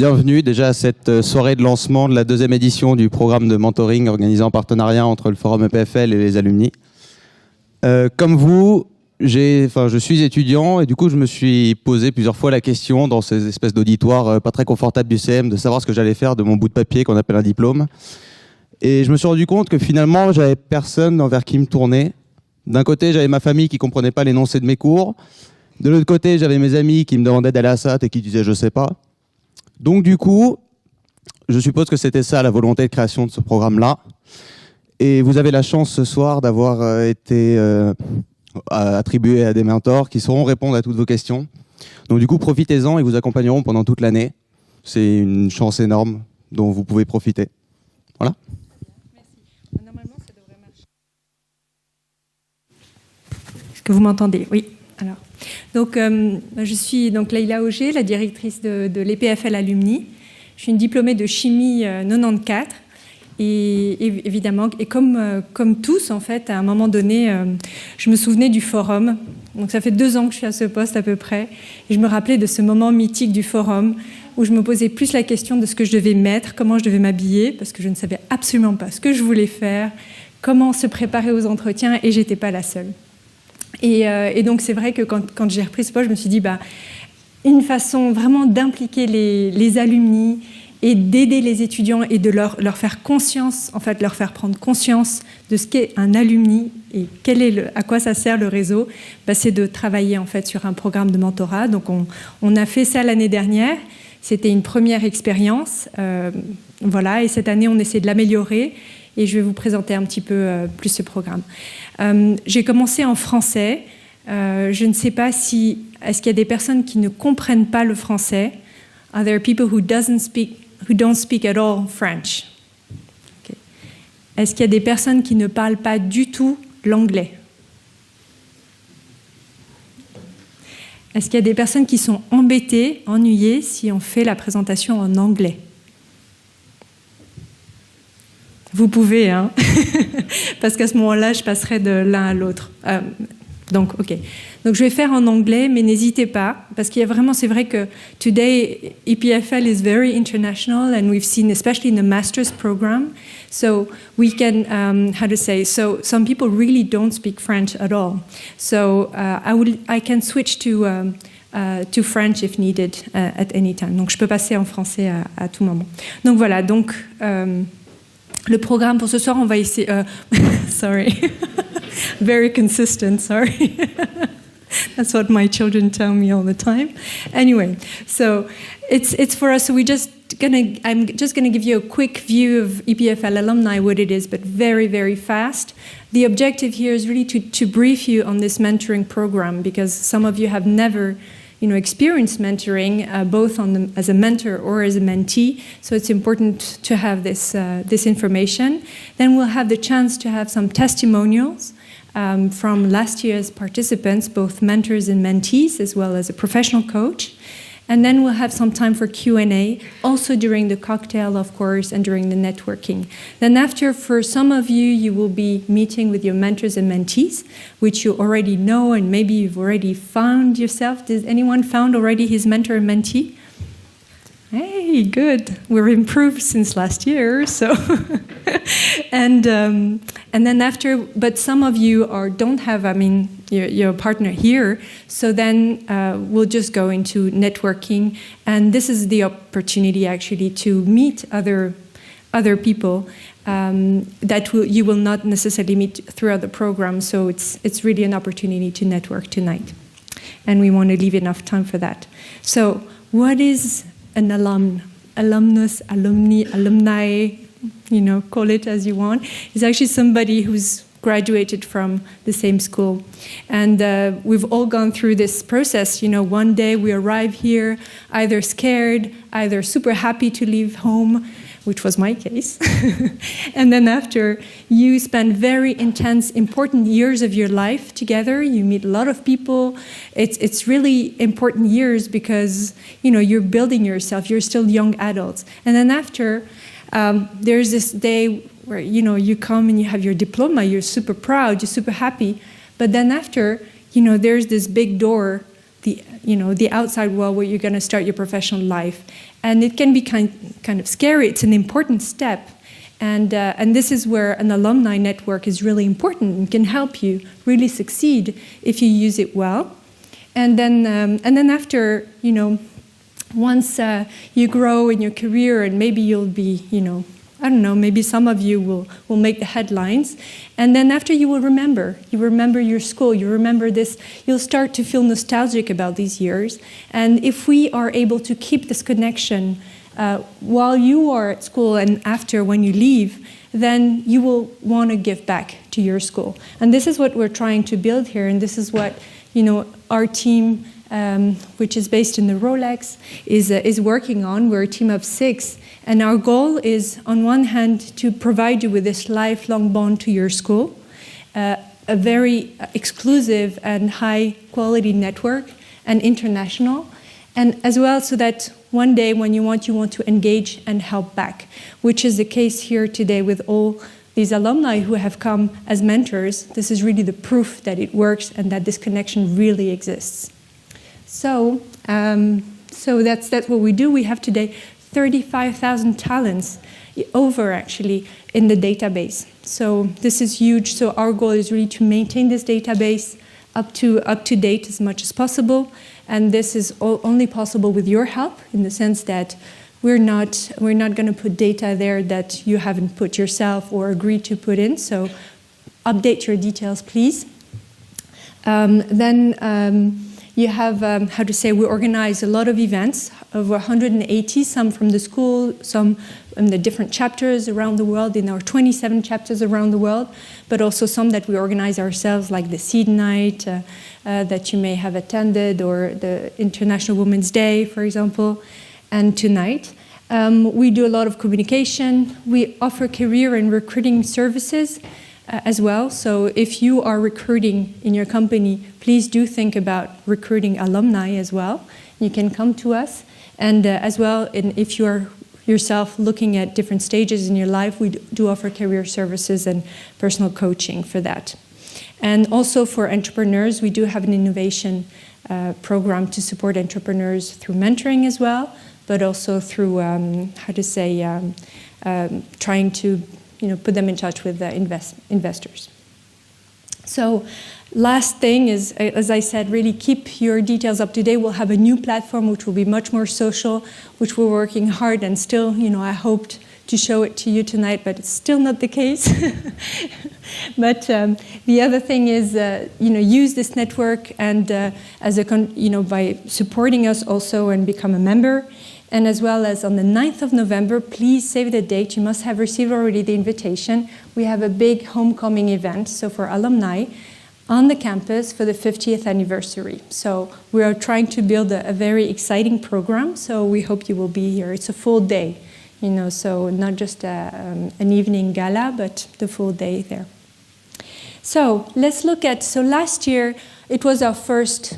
bienvenue déjà à cette soirée de lancement de la deuxième édition du programme de mentoring organisé en partenariat entre le Forum EPFL et les Alumni. Comme vous, je suis étudiant et du coup je me suis posé plusieurs fois la question dans ces espèces d'auditoires pas très confortables du CM de savoir ce que j'allais faire de mon bout de papier qu'on appelle un diplôme. Et je me suis rendu compte que finalement j'avais personne envers qui me tourner. D'un côté j'avais ma famille qui comprenait pas l'énoncé de mes cours. De l'autre côté, j'avais mes amis qui me demandaient d'aller à SAT et qui disaient « je sais pas ». Donc du coup, je suppose que c'était ça la volonté de création de ce programme-là. Et vous avez la chance ce soir d'avoir été attribué à des mentors qui sauront répondre à toutes vos questions. Donc du coup, profitez-en, ils vous accompagneront pendant toute l'année. C'est une chance énorme dont vous pouvez profiter. Voilà. Merci. Normalement, ça devrait marcher. Est-ce que vous m'entendez? Oui. Alors. Donc, je suis donc Leïla Auger, la directrice de l'EPFL Alumni. Je suis une diplômée de chimie 94. Et évidemment, et comme tous, en fait, à un moment donné, je me souvenais du forum. Donc, ça fait 2 ans que je suis à ce poste à peu près. Et je me rappelais de ce moment mythique du forum où je me posais plus la question de ce que je devais mettre, comment je devais m'habiller, parce que je ne savais absolument pas ce que je voulais faire, comment se préparer aux entretiens, et j'étais pas la seule. Et donc, c'est vrai que quand j'ai repris ce poste, je me suis dit, une façon vraiment d'impliquer les alumni et d'aider les étudiants et de leur faire conscience, en fait, leur faire prendre conscience de ce qu'est un alumni et à quoi ça sert le réseau, c'est de travailler, en fait, sur un programme de mentorat. Donc, on a fait ça l'année dernière. C'était une première expérience. Voilà, et cette année, on essaie de l'améliorer. Et je vais vous présenter un petit peu plus ce programme. J'ai commencé en français. Je ne sais pas est-ce qu'il y a des personnes qui ne comprennent pas le français? Are there people who don't speak at all French? Okay. Est-ce qu'il y a des personnes qui ne parlent pas du tout l'anglais? Est-ce qu'il y a des personnes qui sont embêtées, ennuyées si on fait la présentation en anglais? Vous pouvez, hein. Parce qu'à ce moment-là, je passerai de l'un à l'autre. Donc, OK. Donc, je vais faire en anglais, mais n'hésitez pas, parce qu'il y a vraiment, c'est vrai que today, EPFL is very international, and we've seen, especially in the master's program, so we can, so some people really don't speak French at all. So, I can switch to French if needed at any time. Donc, je peux passer en français à tout moment. Donc, voilà. Donc, le programme pour ce soir, on va essayer... sorry. Very consistent, sorry. That's what my children tell me all the time. Anyway, so it's for us. So I'm just gonna give you a quick view of EPFL Alumni, what it is, but very, very fast. The objective here is really to brief you on this mentoring program, because some of you have never experienced mentoring, both as a mentor or as a mentee. So it's important to have this information. Then we'll have the chance to have some testimonials from last year's participants, both mentors and mentees, as well as a professional coach. And then we'll have some time for Q&A, also during the cocktail, of course, and during the networking. Then after, for some of you, you will be meeting with your mentors and mentees, which you already know, and maybe you've already found yourself. Did anyone found already his mentor and mentee? Hey, good. We're improved since last year, so. And then after, but some of you don't have, your partner here, so then we'll just go into networking, and this is the opportunity actually to meet other people that you will not necessarily meet throughout the program, so it's really an opportunity to network tonight, and we want to leave enough time for that. So what is an alumnus, alumni, call it as you want, is actually somebody who's graduated from the same school. And we've all gone through this process. One day we arrive here either scared, either super happy to leave home, which was my case. And then after, you spend very intense, important years of your life together. You meet a lot of people. It's really important years because, you're building yourself. You're still young adults. And then after, there's this day where, you come and you have your diploma. You're super proud. You're super happy. But then after, there's this big door, the outside world where you're going to start your professional life. And it can be kind of scary. It's an important step. And this is where an alumni network is really important and can help you really succeed if you use it well. And then after, once you grow in your career and maybe you'll be, I don't know, maybe some of you will make the headlines. And then after you will remember your school, you remember this, you'll start to feel nostalgic about these years. And if we are able to keep this connection while you are at school and after when you leave, then you will want to give back to your school. And this is what we're trying to build here, and this is what our team, which is based in the Rolex, is working on. We're a team of 6, and our goal is, on one hand, to provide you with this lifelong bond to your school, a very exclusive and high-quality network, and international, and as well so that one day when you want to engage and help back, which is the case here today with all these alumni who have come as mentors. This is really the proof that it works and that this connection really exists. So that's what we do. We have today 35,000 talents over actually in the database. So this is huge. So our goal is really to maintain this database up to date as much as possible. And this is only possible with your help, in the sense that we're not going to put data there that you haven't put yourself or agreed to put in. So update your details, please. Then you have, we organize a lot of events, over 180, some from the school, some in the different chapters around the world, in our 27 chapters around the world, but also some that we organize ourselves, like the Seed Night that you may have attended, or the International Women's Day, for example, and tonight. We do a lot of communication. We offer career and recruiting services as well. So if you are recruiting in your company, please do think about recruiting alumni as well. You can come to us. And as well, if you are yourself looking at different stages in your life, we do offer career services and personal coaching for that. And also for entrepreneurs, we do have an innovation program to support entrepreneurs through mentoring as well, but also through, trying to put them in touch with investors. So last thing is, as I said, really keep your details up to date. We'll have a new platform which will be much more social, which we're working hard, and still, I hoped to show it to you tonight, but it's still not the case. But the other thing is, use this network and by supporting us also and become a member. And as well as on the 9th of November, please save the date. You must have received already the invitation. We have a big homecoming event, so for alumni, on the campus for the 50th anniversary. So we are trying to build a very exciting program, so we hope you will be here. It's a full day, so not just an evening gala, but the full day there. So let's look at, last year, it was our first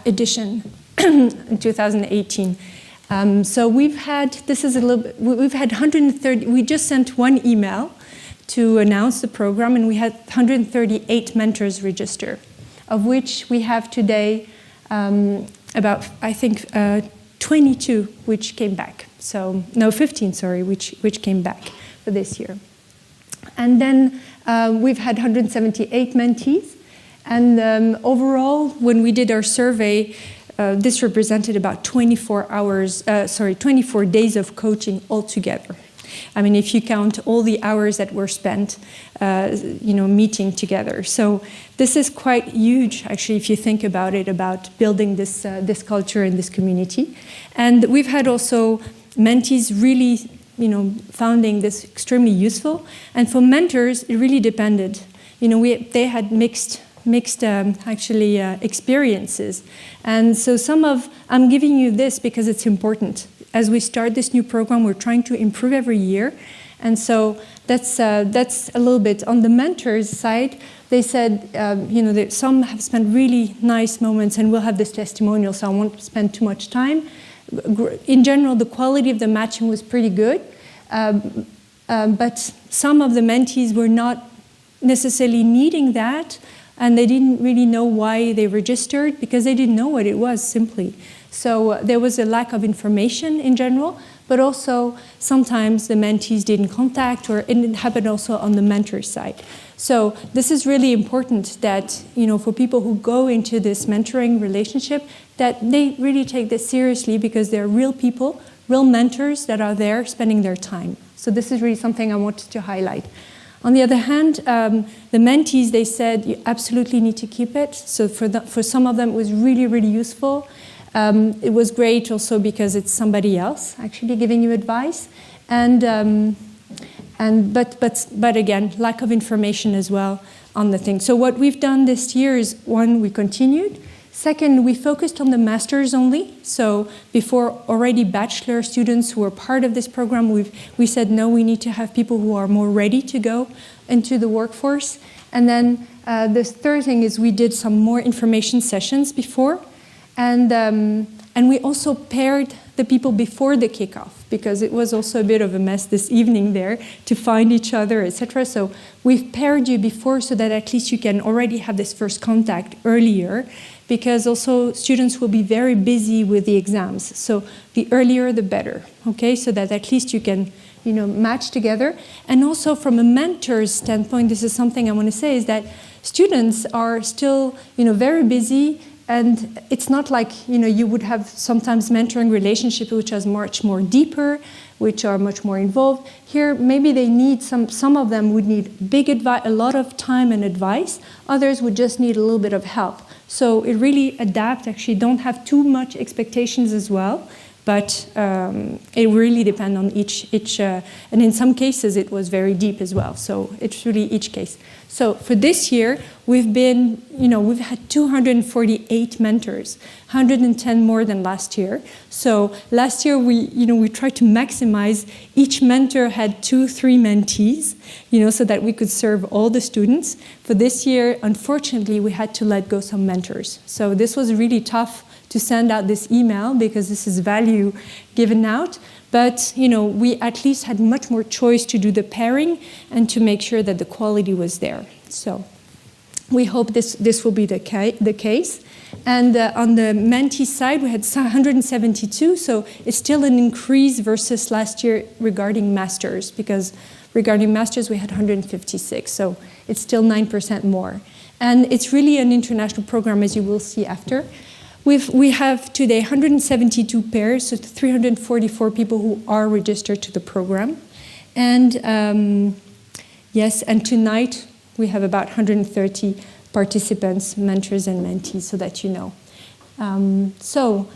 edition in 2018. So we've had 130, we just sent one email to announce the program, and we had 138 mentors register, of which we have today about, I think, 22 which came back. 15, sorry, which came back for this year. And then we've had 178 mentees, and overall, when we did our survey, this represented about 24 days of coaching altogether. I mean, if you count all the hours that were spent, meeting together. So this is quite huge, actually, if you think about it, about building this culture in this community. And we've had also mentees really, finding this extremely useful. And for mentors, it really depended. They had mixed experiences. And so I'm giving you this because it's important. As we start this new program, we're trying to improve every year. And so that's a little bit. On the mentors side, they said, some have spent really nice moments, and we'll have this testimonial, so I won't spend too much time. In general, the quality of the matching was pretty good. But some of the mentees were not necessarily needing that. and they didn't really know why they registered because they didn't know what it was simply. So there was a lack of information in general, but also sometimes the mentees didn't contact, or it happened also on the mentor side. So this is really important that, for people who go into this mentoring relationship, that they really take this seriously because they're real people, real mentors that are there spending their time. So this is really something I wanted to highlight. On the other hand, the mentees, they said you absolutely need to keep it. So for some of them, it was really, really useful. It was great also because it's somebody else actually giving you advice. But again, lack of information as well on the thing. So what we've done this year is, one, we continued. Second, we focused on the masters only. So before, already bachelor students who were part of this program, we said, no, we need to have people who are more ready to go into the workforce. And then the third thing is we did some more information sessions before. And we also paired the people before the kickoff, because it was also a bit of a mess this evening there to find each other, etc. So we've paired you before so that at least you can already have this first contact earlier, because also students will be very busy with the exams. So the earlier the better, okay? So that at least you can, match together. And also from a mentor's standpoint, this is something I want to say, is that students are still, very busy. And it's not like, you would have sometimes mentoring relationships which are much more deeper, which are much more involved. Here, maybe they need, some of them would need big advice, a lot of time and advice. Others would just need a little bit of help. So it really adapts, actually don't have too much expectations as well, but it really depends on each and in some cases it was very deep as well. So it's really each case. So for this year, we've had 248 mentors, 110 more than last year. So last year we tried to maximize. Each mentor had 2-3 mentees, so that we could serve all the students. For this year, unfortunately, we had to let go some mentors. So this was really tough to send out this email because this is value given out. But we at least had much more choice to do the pairing and to make sure that the quality was there. So we hope this will be the case. And on the mentee side, we had 172, so it's still an increase versus last year regarding masters, because regarding masters we had 156, so it's still 9% more. And it's really an international program, as you will see after. We have today 172 pairs, so 344 people who are registered to the program. And yes, and tonight we have about 130 participants, mentors and mentees, so that you know. So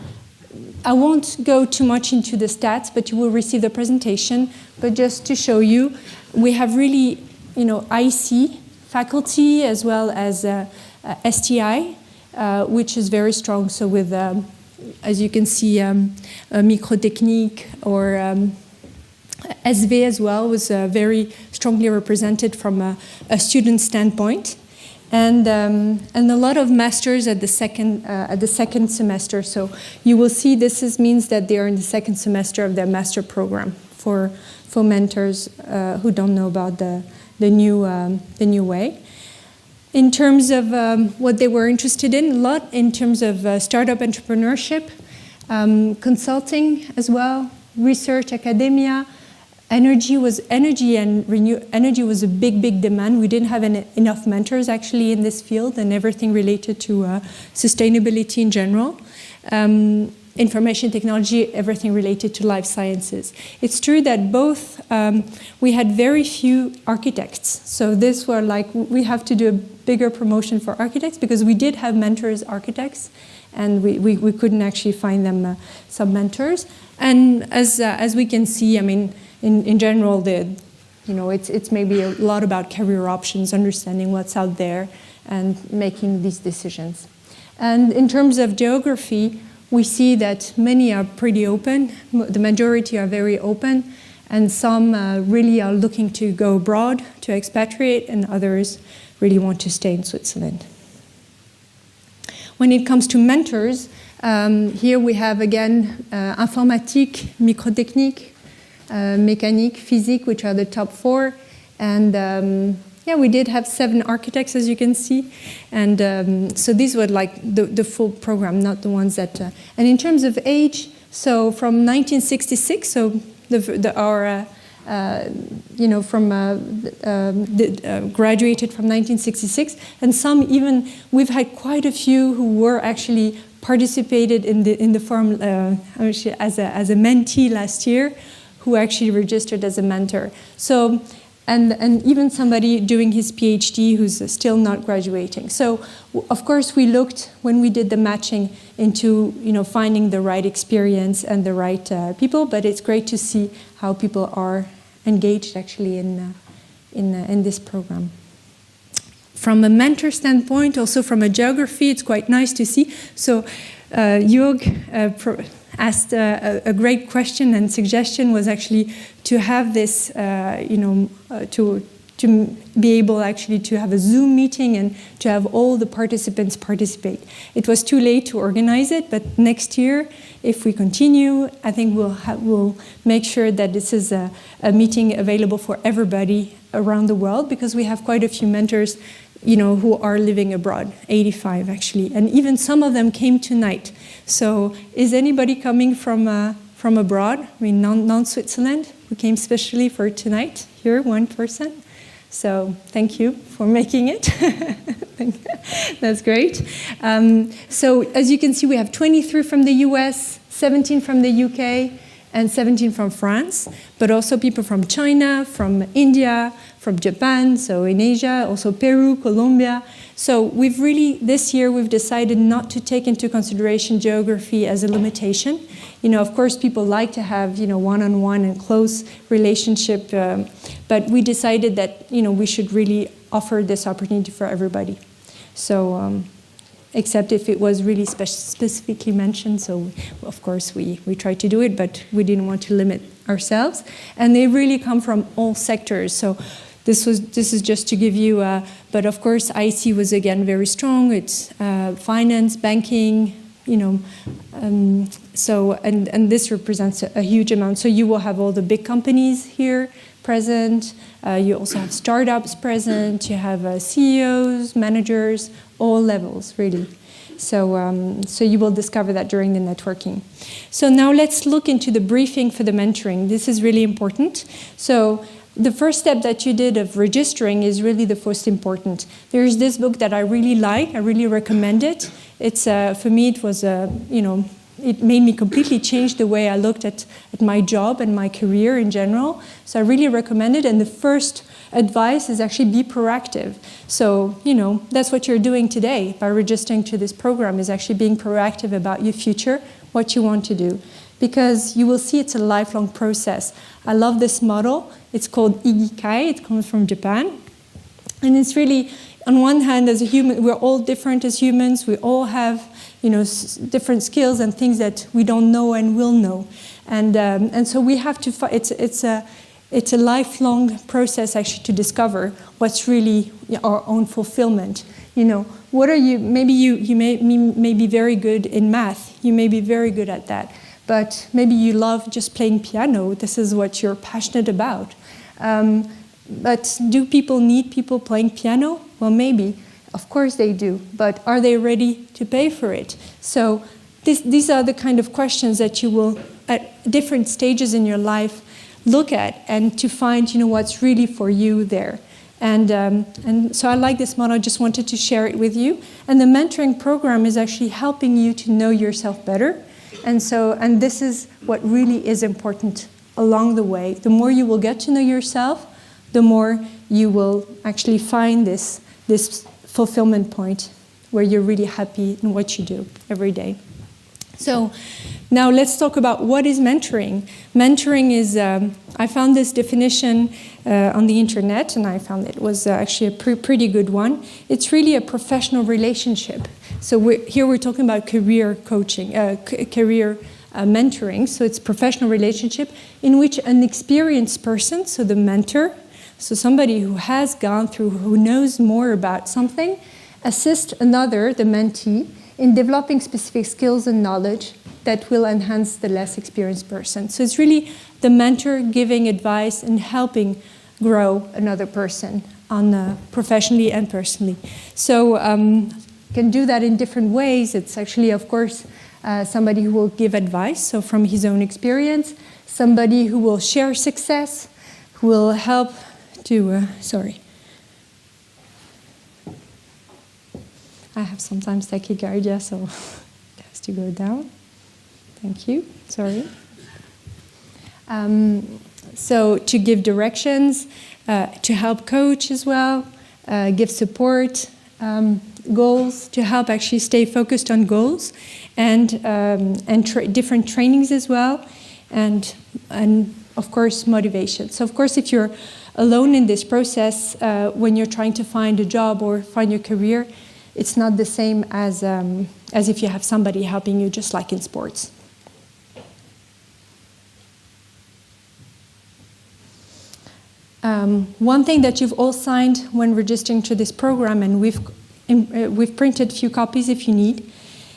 I won't go too much into the stats, but you will receive the presentation. But just to show you, we have really, IC faculty as well as STI, which is very strong. So with, as you can see, microtechnique or SV as well was very strongly represented from a student standpoint, and a lot of masters at the second semester. So you will see this means that they are in the second semester of their master program for mentors who don't know about the new way. In terms of what they were interested in, a lot in terms of startup entrepreneurship, consulting as well, research, academia. Energy was a big demand. We didn't have enough mentors actually in this field, and everything related to sustainability in general. Information technology, everything related to life sciences. It's true that both, we had very few architects. So this were like, we have to do a bigger promotion for architects because we did have mentors architects, and we couldn't actually find them some mentors. And as we can see, I mean, in general, it's maybe a lot about career options, understanding what's out there, and making these decisions. And in terms of geography, we see that many are pretty open. The majority are very open, and some really are looking to go abroad, to expatriate, and others really want to stay in Switzerland. When it comes to mentors, here we have again informatique, microtechnique, mécanique, physique, which are the top 4, and Yeah, we did have 7 architects, as you can see. And so these were like the full program, not the ones that... and in terms of age, so from 1966, so graduated from 1966, and some even, we've had quite a few who were actually participated in the forum as a mentee last year, who actually registered as a mentor. So, and even somebody doing his PhD who's still not graduating. So, of course, we looked, when we did the matching, into finding the right experience and the right people, but it's great to see how people are engaged actually in this program. From a mentor standpoint, also from a geography, it's quite nice to see. So, Jörg asked a great question, and suggestion was actually to have this, to be able actually to have a Zoom meeting and to have all the participants participate. It was too late to organize it, but next year, if we continue, I think we'll make sure that this is a meeting available for everybody around the world, because we have quite a few mentors who are living abroad, 85 actually, and even some of them came tonight. So is anybody coming from abroad? I mean, non-Switzerland? We came specially for tonight, here, 1 person. So thank you for making it. That's great. So as you can see, we have 23 from the US, 17 from the UK, and 17 from France, but also people from China, from India, from Japan, so in Asia, also Peru, Colombia. So we've really, this year, we've decided not to take into consideration geography as a limitation. Of course, people like to have, one-on-one and close relationship, but we decided that, we should really offer this opportunity for everybody. So, except if it was really specifically mentioned, so of course we tried to do it, but we didn't want to limit ourselves. And they really come from all sectors. So this is just to give you, but of course IC was again very strong. It's finance, banking, so and this represents a huge amount. So you will have all the big companies here present. You also have startups present. You have CEOs, managers, all levels really. So so you will discover that during the networking. So now let's look into the briefing for the mentoring. This is really important. So the first step that you did of registering is really the most important. There's this book that I really like. I really recommend it. It's for me, it was it made me completely change the way I looked at my job and my career in general. So I really recommend it. And the first advice is actually be proactive. So, that's what you're doing today by registering to this program, is actually being proactive about your future, what you want to do. Because you will see it's a lifelong process. I love this model. It's called Ikigai. It comes from Japan. And it's really, on one hand, as a human, we're all different as humans. We all have, different skills and things that we don't know and will know. And so we have to, it's a lifelong process actually to discover what's really our own fulfillment. What are you, maybe you may be very good in math. You may be very good at that. But maybe you love just playing piano. This is what you're passionate about. But do people need people playing piano? Well, maybe. Of course they do. But are they ready to pay for it? So these are the kind of questions that you will, at different stages in your life, look at and to find, what's really for you there. And so I like this model. I just wanted to share it with you. And the mentoring program is actually helping you to know yourself better. And this is what really is important along the way. The more you will get to know yourself, the more you will actually find this fulfillment point where you're really happy in what you do every day. So now let's talk about what is mentoring. Mentoring is, I found this definition on the internet, and I found it was actually a pretty good one. It's really a professional relationship. So here we're talking about career coaching, career mentoring. So it's professional relationship in which an experienced person, so the mentor, so somebody who has gone through, who knows more about something, assists another, the mentee, in developing specific skills and knowledge that will enhance the less experienced person. So it's really the mentor giving advice and helping grow another person professionally and personally. So can do that in different ways. It's actually, of course, somebody who will give advice, so from his own experience, somebody who will share success, who will help to, I have sometimes tachycardia, so it has to go down. Thank you, sorry. So to give directions, to help coach as well, give support, goals, to help actually stay focused on goals, and different trainings as well, and of course motivation. So of course if you're alone in this process, when you're trying to find a job or find your career, it's not the same as if you have somebody helping you, just like in sports. One thing that you've all signed when registering to this program, and we've printed a few copies if you need,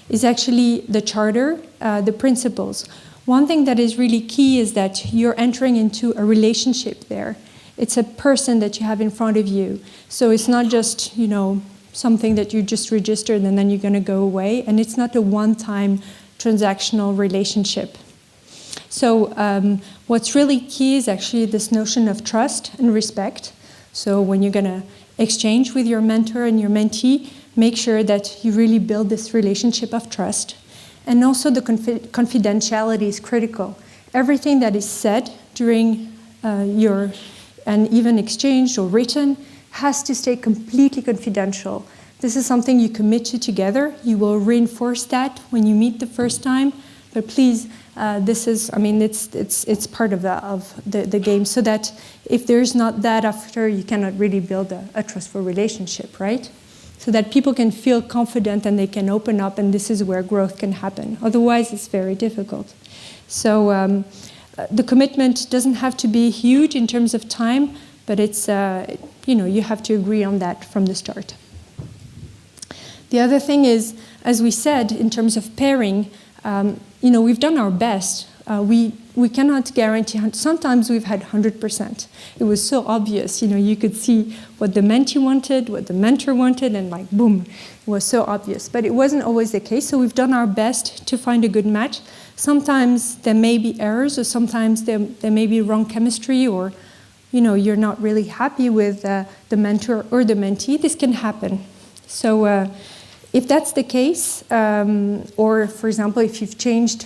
is actually the charter, the principles. One thing that is really key is that you're entering into a relationship there. It's a person that you have in front of you. So it's not just, something that you just registered and then you're going to go away. And it's not a one-time transactional relationship. So what's really key is actually this notion of trust and respect. So when you're going to exchange with your mentor and your mentee, make sure that you really build this relationship of trust. And also the confidentiality is critical. Everything that is said during and even exchanged or written has to stay completely confidential. This is something you commit to together. You will reinforce that when you meet the first time. But please, it's part of the game, so that if there's not that after, you cannot really build a trustful relationship, right? So that people can feel confident and they can open up, and this is where growth can happen. Otherwise, it's very difficult. So the commitment doesn't have to be huge in terms of time, but it's, you have to agree on that from the start. The other thing is, as we said, in terms of pairing, we've done our best. We cannot guarantee. Sometimes we've had 100%. It was so obvious. You could see what the mentee wanted, what the mentor wanted, and like boom, it was so obvious. But it wasn't always the case. So we've done our best to find a good match. Sometimes there may be errors, or sometimes there may be wrong chemistry, or you're not really happy with the mentor or the mentee. This can happen. So if that's the case, or for example, if you've changed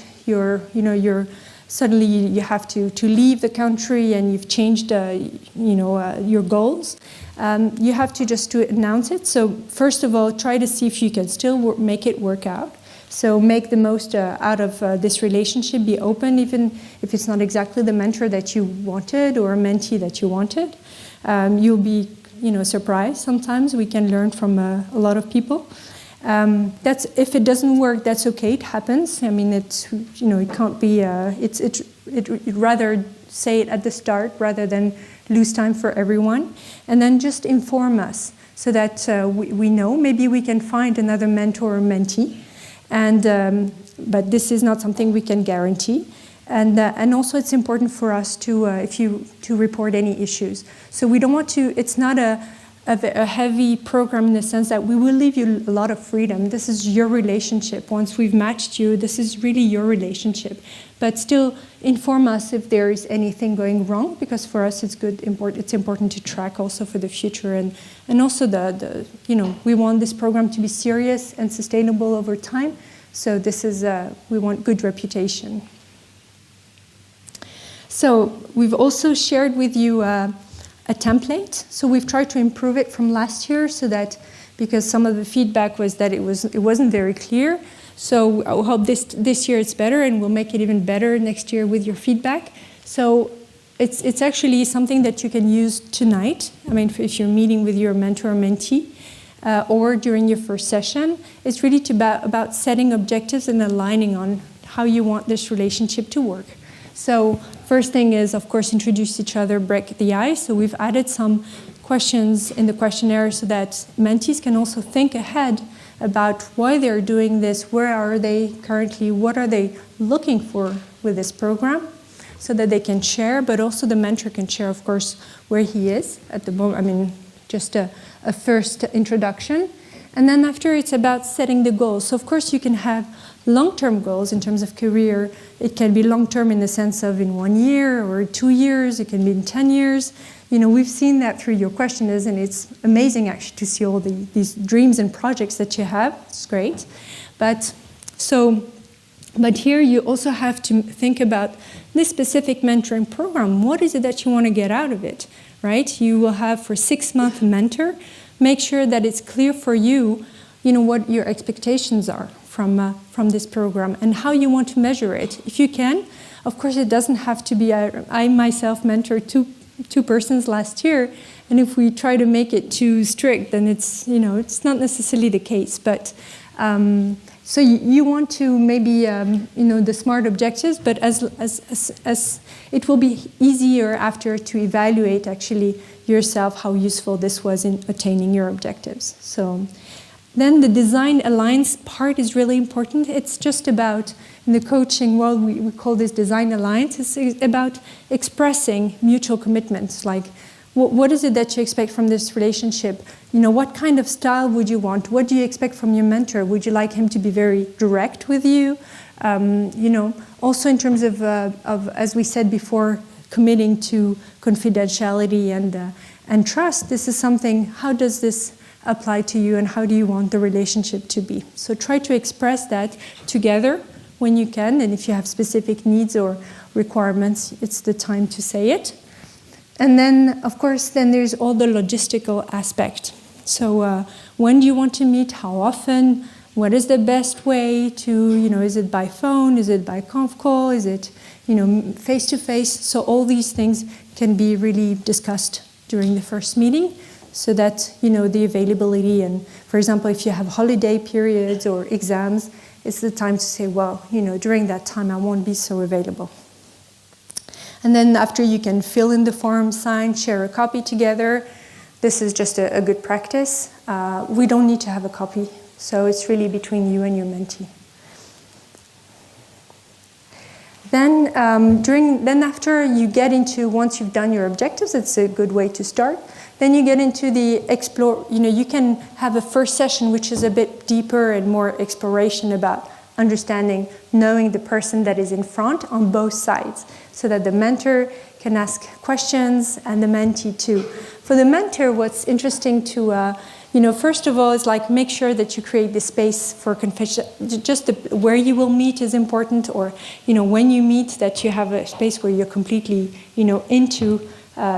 suddenly you have to leave the country and you've changed, your goals, you have to just announce it. So first of all, try to see if you can still make it work out. So make the most out of this relationship. Be open, even if it's not exactly the mentor that you wanted or a mentee that you wanted. You'll be, surprised. Sometimes we can learn from a lot of people. If it doesn't work, that's okay. It happens. I mean, it can't be. You'd rather say it at the start rather than lose time for everyone, and then just inform us so that we know. Maybe we can find another mentor or mentee, but this is not something we can guarantee. And also, it's important for us to report any issues. So we don't want to. It's not a heavy program in the sense that we will leave you a lot of freedom. This is your relationship. Once we've matched you, this is really your relationship. But still inform us if there is anything going wrong, because for us it's important to track also for the future. And also we want this program to be serious and sustainable over time. So this is, we want good reputation. So we've also shared with you a template. So we've tried to improve it from last year, so that, because some of the feedback was that it wasn't very clear. So I hope this year it's better, and we'll make it even better next year with your feedback. So it's actually something that you can use tonight. I mean, if you're meeting with your mentor or mentee, or during your first session. It's really about setting objectives and aligning on how you want this relationship to work. So first thing is, of course, introduce each other, break the ice. So we've added some questions in the questionnaire so that mentees can also think ahead about why they're doing this, where are they currently, what are they looking for with this program, so that they can share, but also the mentor can share, of course, where he is at the moment, just a first introduction. And then after, it's about setting the goals. So of course you can have long-term goals in terms of career. It can be long-term in the sense of in 1 year or 2 years. It can be in 10 years. You know, we've seen that through your questionnaires, and it's amazing actually to see all these dreams and projects that you have. It's great. But here you also have to think about this specific mentoring program. What is it that you want to get out of it, right? You will have for 6 months mentor. Make sure that it's clear for you, what your expectations are from this program and how you want to measure it. If you can, of course, it doesn't have to be. I myself mentored two persons last year, and if we try to make it too strict, then it's not necessarily the case. But so you want to maybe the SMART objectives, but as it will be easier after to evaluate actually yourself how useful this was in attaining your objectives. So then the design alliance part is really important. It's just about, in the coaching world, we call this design alliance. It's about expressing mutual commitments, like what is it that you expect from this relationship? What kind of style would you want? What do you expect from your mentor? Would you like him to be very direct with you? Also in terms of, as we said before, committing to confidentiality and trust. This is something, how does this apply to you and how do you want the relationship to be? So try to express that together when you can, and if you have specific needs or requirements, it's the time to say it. And then, of course, there's all the logistical aspect. So when do you want to meet? How often? What is the best way to, is it by phone? Is it by conf call? Is it, face-to-face? So all these things can be really discussed during the first meeting so that, the availability. And for example, if you have holiday periods or exams, it's the time to say, well, during that time I won't be so available. And then after, you can fill in the form, sign, share a copy together. This is just a good practice. We don't need to have a copy, so it's really between you and your mentee. Then after you get into, once you've done your objectives, it's a good way to start. Then you get into the explore, you can have a first session which is a bit deeper and more exploration about understanding, knowing the person that is in front on both sides, so that the mentor can ask questions and the mentee too. For the mentor, what's interesting to, first of all, is like make sure that you create the space for confession. Just where you will meet is important, or when you meet, that you have a space where you're completely into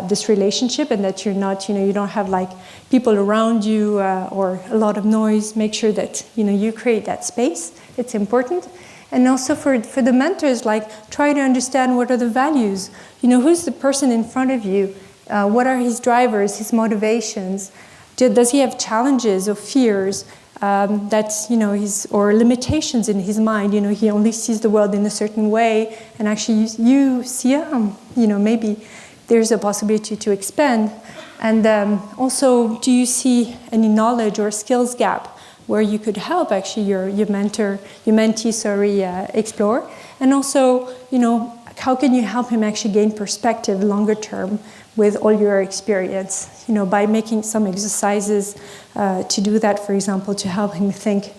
this relationship, and that you're not, you don't have like people around you or a lot of noise. Make sure that you create that space. It's important. And also for the mentors, like try to understand what are the values. Who's the person in front of you? What are his drivers, his motivations? Does he have challenges or fears or limitations in his mind? He only sees the world in a certain way, and actually you see maybe there's a possibility to expand. And also, do you see any knowledge or skills gap where you could help actually your mentee explore? And also, how can you help him actually gain perspective longer term with all your experience? By making some exercises to do that, for example, to help him think,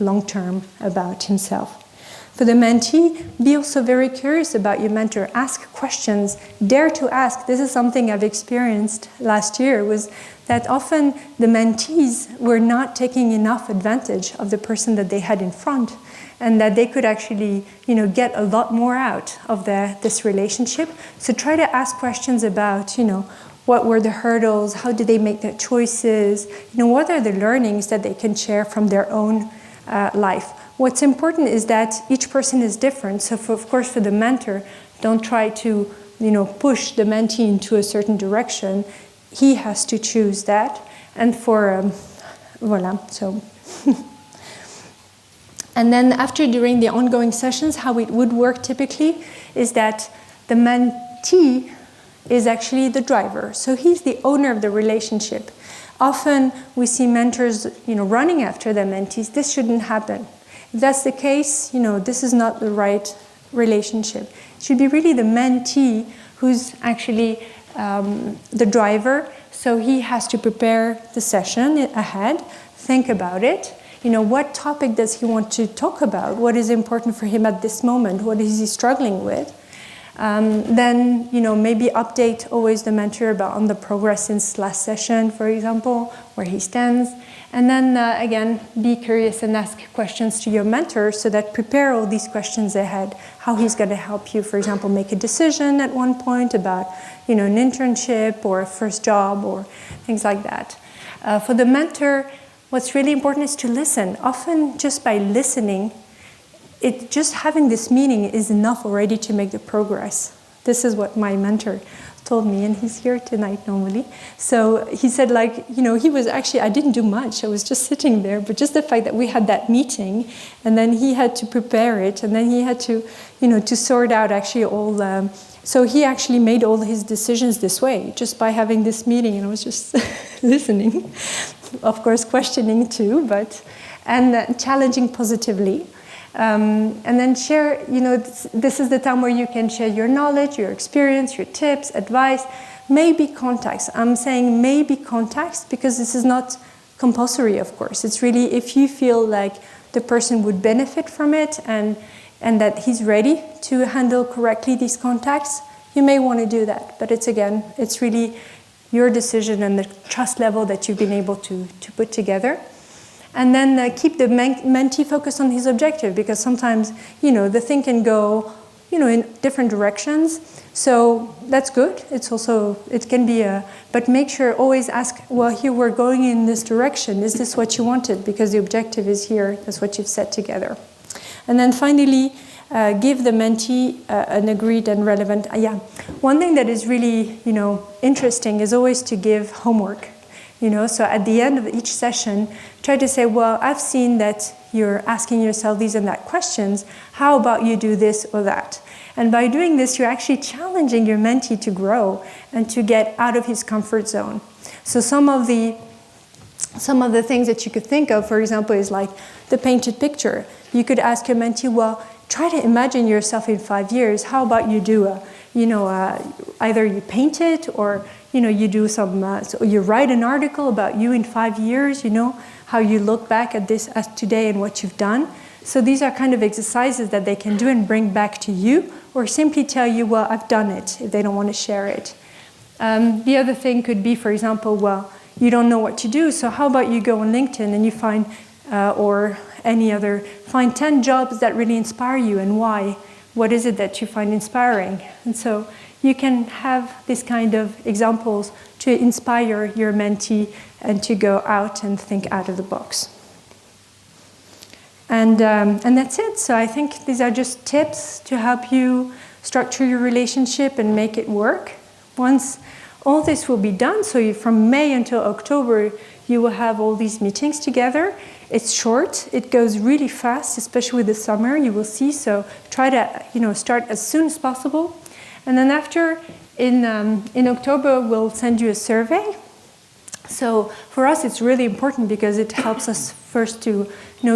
long term about himself. For the mentee, be also very curious about your mentor. Ask questions. Dare to ask. This is something I've experienced last year, was that often the mentees were not taking enough advantage of the person that they had in front, and that they could actually, get a lot more out of this relationship. So try to ask questions about, what were the hurdles? How did they make their choices? What are the learnings that they can share from their own life? What's important is that each person is different. So of course, for the mentor, don't try to, push the mentee into a certain direction. He has to choose that. And for, voilà, so. And then during the ongoing sessions, how it would work typically is that the mentee is actually the driver. So he's the owner of the relationship. Often we see mentors, running after their mentees. This shouldn't happen. If that's the case, this is not the right relationship. It should be really the mentee who's actually the driver. So he has to prepare the session ahead, think about it. What topic does he want to talk about? What is important for him at this moment? What is he struggling with? Then, maybe update always the mentor on the progress since last session, for example, where he stands. And then, again, be curious and ask questions to your mentor so that prepare all these questions ahead, how he's going to help you, for example, make a decision at one point about, an internship or a first job or things like that. For the mentor, what's really important is to listen. Often, just by listening, just having this meeting is enough already to make the progress. This is what my mentor told me, and he's here tonight normally. So he said, he was actually, I didn't do much. I was just sitting there, but just the fact that we had that meeting, and then he had to prepare it, and then he had to, to sort out actually all. So he actually made all his decisions this way, just by having this meeting, and I was just listening, of course, questioning too, and challenging positively. And then share, this is the time where you can share your knowledge, your experience, your tips, advice, maybe contacts. I'm saying maybe contacts because this is not compulsory, of course. It's really if you feel like the person would benefit from it and that he's ready to handle correctly these contacts, you may want to do that. But it's really your decision and the trust level that you've been able to put together. And then keep the mentee focused on his objective, because sometimes, the thing can go, in different directions. So that's good. It can be but make sure, always ask, well, here we're going in this direction. Is this what you wanted? Because the objective is here. That's what you've set together. And then finally, give the mentee an agreed and relevant, One thing that is really, interesting is always to give homework. So at the end of each session, try to say, well, I've seen that you're asking yourself these and that questions. How about you do this or that? And by doing this, you're actually challenging your mentee to grow and to get out of his comfort zone. So some of the things that you could think of, for example, is like the painted picture. You could ask your mentee, well, try to imagine yourself in 5 years. How about you do either you paint it or you do so you write an article about you in 5 years, how you look back at this as today and what you've done. So these are kind of exercises that they can do and bring back to you, or simply tell you, well, I've done it, if they don't want to share it. The other thing could be, for example, well, you don't know what to do, so how about you go on LinkedIn and you find, or any other, find 10 jobs that really inspire you and why. What is it that you find inspiring? And so you can have this kind of examples to inspire your mentee and to go out and think out of the box. And that's it. So I think these are just tips to help you structure your relationship and make it work. Once all this will be done, so from May until October, you will have all these meetings together. It's short. It goes really fast, especially with the summer, you will see. So try to start as soon as possible. And then after, in October, we'll send you a survey. So for us, it's really important because it helps us first to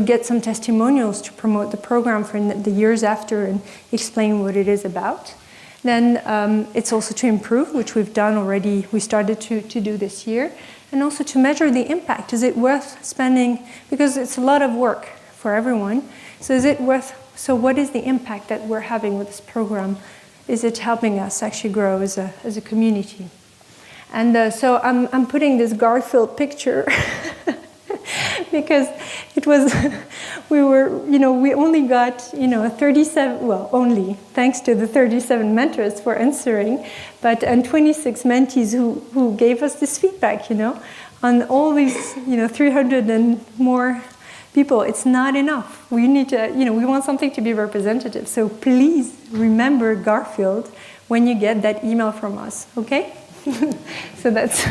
get some testimonials to promote the program for the years after and explain what it is about. Then it's also to improve, which we've done already. We started to do this year. And also to measure the impact. Is it worth spending? Because it's a lot of work for everyone. So so what is the impact that we're having with this program? Is it helping us actually grow as a community? And so I'm putting this Garfield picture because it was, we only got, 37, well, only thanks to the 37 mentors for answering, and 26 mentees who gave us this feedback, on all these, 300 and more people. It's not enough. We need to, we want something to be representative. So please remember Garfield when you get that email from us, okay? So that's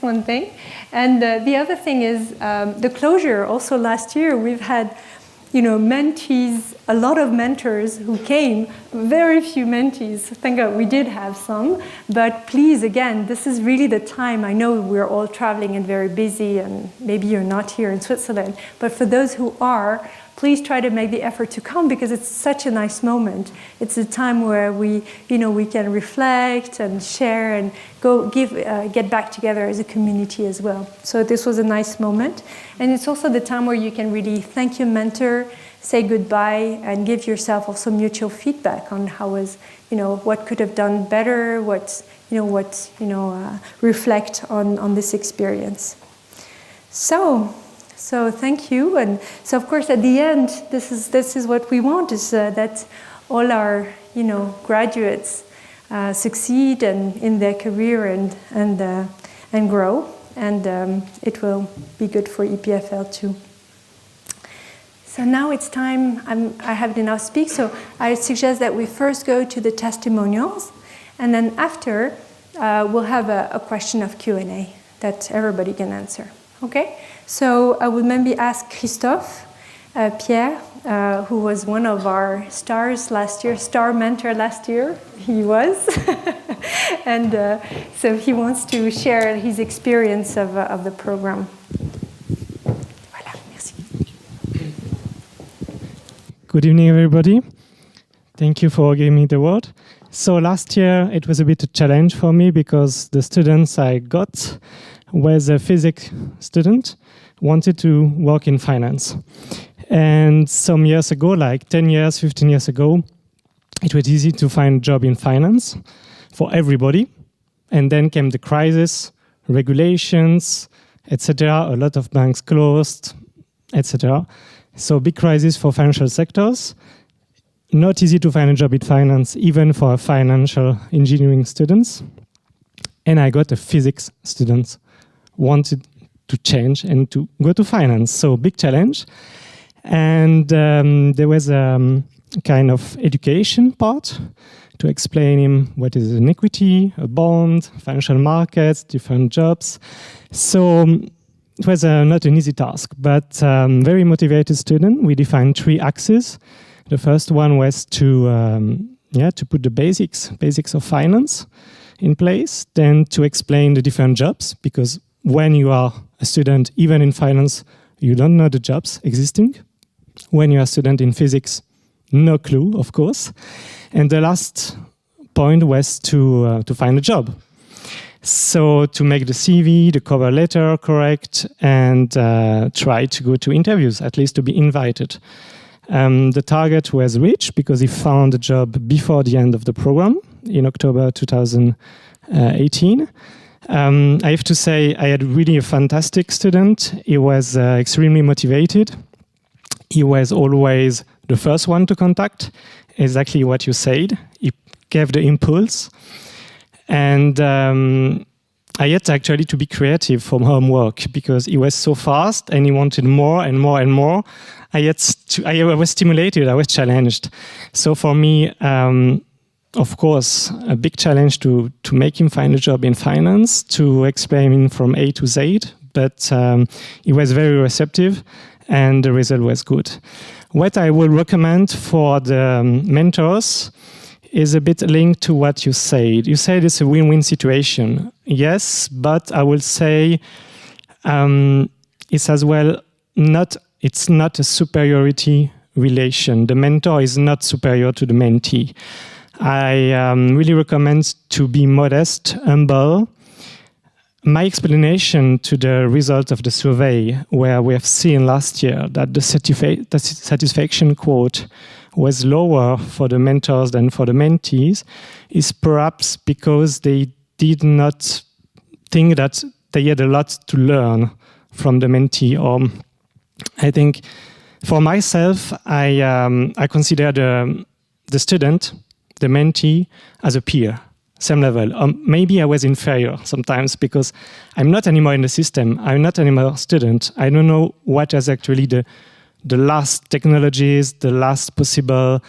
one thing. And the other thing is the closure. Also last year we've had, mentees, a lot of mentors who came, very few mentees. Thank God we did have some. But please, again, this is really the time. I know we're all traveling and very busy, and maybe you're not here in Switzerland. But for those who are, please try to make the effort to come, because it's such a nice moment. It's a time where we can reflect and share and get back together as a community as well. So this was a nice moment. And it's also the time where you can really thank your mentor, say goodbye, and give yourself also mutual feedback on how was, what could have done better, reflect on this experience. So thank you. And so of course at the end, this is what we want, is that all our graduates succeed in their career and grow, and it will be good for EPFL too. So now it's time, I have enough speak, so I suggest that we first go to the testimonials, and then after we'll have a question of Q&A that everybody can answer. Okay? So I would maybe ask Christophe Pierre, who was one of our stars last year, star mentor last year, he was. And so he wants to share his experience of the program. Voilà, merci. Good evening, everybody. Thank you for giving me the word. So last year, it was a bit a challenge for me because the students I got was a physics student, wanted to work in finance. And some years ago, like 10 years, 15 years ago, it was easy to find a job in finance for everybody. And then came the crisis, regulations, etc. A lot of banks closed, etc. So big crisis for financial sectors. Not easy to find a job in finance, even for financial engineering students. And I got a physics student, wanted to change and to go to finance. So big challenge. And there was a kind of education part to explain him what is an equity, a bond, financial markets, different jobs. So it was not an easy task, but very motivated student. We defined 3 axes. The first one was to put the basics of finance in place, then to explain the different jobs, because when you are a student, even in finance, you don't know the jobs existing. When you are a student in physics, no clue, of course. And the last point was to find a job. So to make the CV, the cover letter correct, and try to go to interviews, at least to be invited. The target was reached because he found a job before the end of the program in October 2018. I have to say I had really a fantastic student. He was extremely motivated. He was always the first one to contact, exactly what you said. He gave the impulse. And I had actually to be creative from homework because he was so fast and he wanted more and more and more. I was stimulated, I was challenged. So for me, of course, a big challenge to make him find a job in finance, to explain him from A to Z, but he was very receptive and the result was good. What I would recommend for the mentors is a bit linked to what you said. You said it's a win-win situation. Yes, but I will say it's as well it's not a superiority relation. The mentor is not superior to the mentee. I really recommend to be modest, humble. My explanation to the result of the survey, where we have seen last year that the satisfaction quote was lower for the mentors than for the mentees, is perhaps because they did not think that they had a lot to learn from the mentee. Or I think for myself, I consider the student, the mentee, as a peer. Same level. Maybe I was inferior sometimes because I'm not anymore in the system. I'm not anymore a student. I don't know what is actually the last technologies, the last possible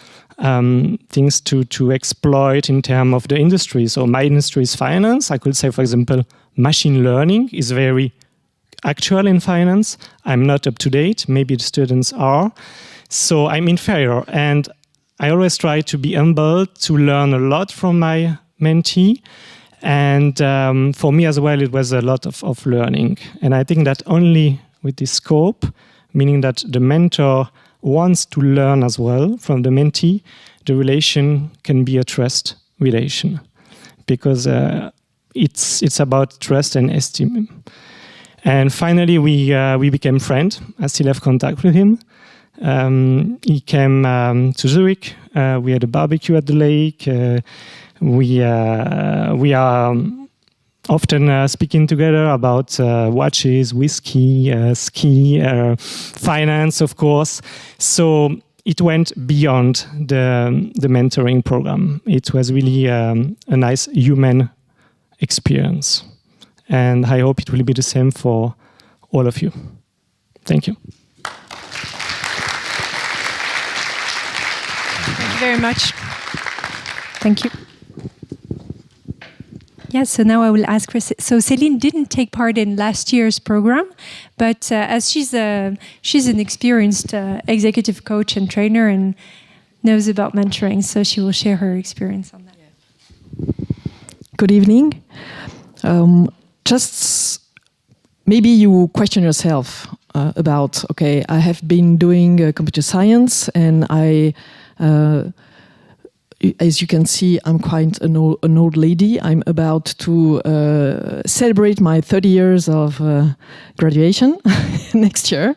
things to exploit in terms of the industry. So my industry is finance. I could say, for example, machine learning is very actual in finance. I'm not up to date. Maybe the students are. So I'm inferior. And I always try to be humble, to learn a lot from my mentee, and for me as well it was a lot of learning. And I think that only with this scope, meaning that the mentor wants to learn as well from the mentee, the relation can be a trust relation, because it's about trust and esteem. And finally, we became friends. I still have contact with him. He came to Zurich. We had a barbecue at the lake. We are often speaking together about watches, whiskey, ski, finance, of course. So it went beyond the mentoring program. It was really a nice human experience. And I hope it will be the same for all of you. Thank you. Thank you very much. Thank you. Yeah, so now I will ask for... So Céline didn't take part in last year's program, but as she's an experienced executive coach and trainer and knows about mentoring, so she will share her experience on that. Good evening. Just maybe you question yourself about, okay, I have been doing computer science and as you can see, I'm quite an old lady. I'm about to celebrate my 30 years of graduation next year.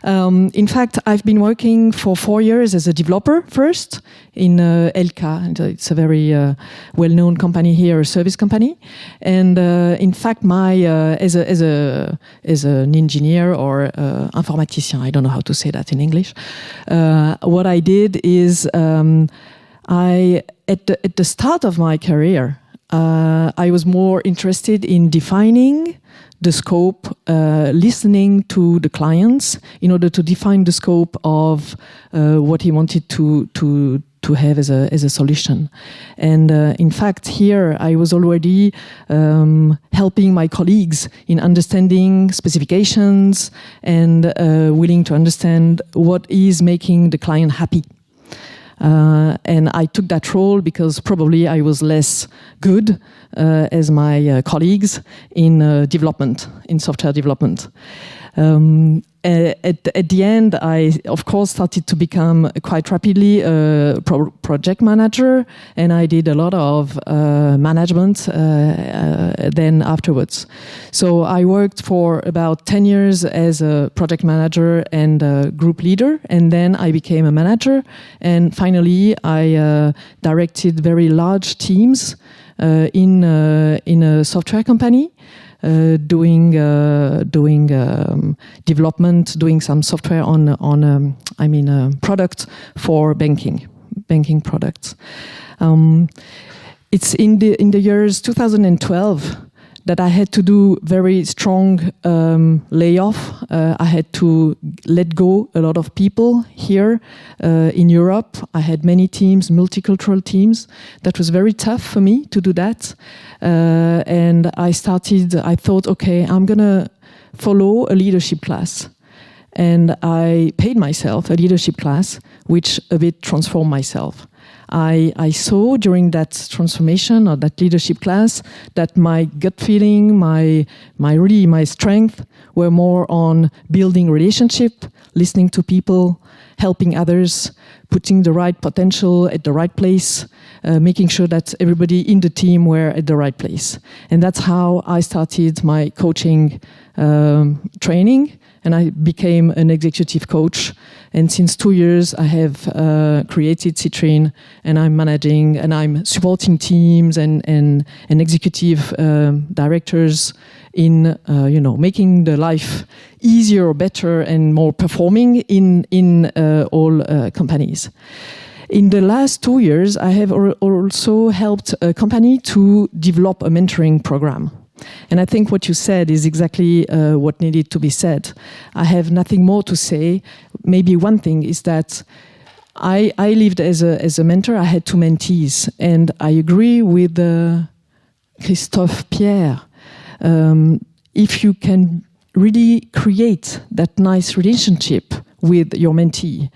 In fact, I've been working for 4 years as a developer first in LK. And it's a very well-known company here, a service company. And in fact, as an engineer or informaticien, I don't know how to say that in English. What I did is at the start of my career, I was more interested in defining the scope, listening to the clients in order to define the scope of what he wanted to have as a solution. And in fact, here I was already helping my colleagues in understanding specifications and willing to understand what is making the client happy. And I took that role because probably I was less good as my colleagues in development, in software development. At the end, I, of course, started to become quite rapidly a project manager, and I did a lot of management then afterwards. So I worked for about 10 years as a project manager and a group leader, and then I became a manager, and finally I directed very large teams in a software company. Doing development, doing some software on product for banking products. It's in the years 2012 that I had to do very strong layoff. I had to let go a lot of people here in Europe. I had many teams, multicultural teams. That was very tough for me to do that. And I thought, okay, I'm going to follow a leadership class. And I paid myself a leadership class, which a bit transformed myself. I saw during that transformation or that leadership class that my gut feeling, my strength were more on building relationship, listening to people, helping others, putting the right potential at the right place, making sure that everybody in the team were at the right place. And that's how I started my coaching training, and I became an executive coach. And since 2 years, I have created Citrine, and I'm managing and I'm supporting teams and executive directors in making the life easier or better and more performing in all companies. In the last 2 years, I have also helped a company to develop a mentoring program. And I think what you said is exactly what needed to be said. I have nothing more to say. Maybe one thing is that I lived as a mentor. I had 2 mentees, and I agree with Christophe Pierre. If you can really create that nice relationship with your mentee,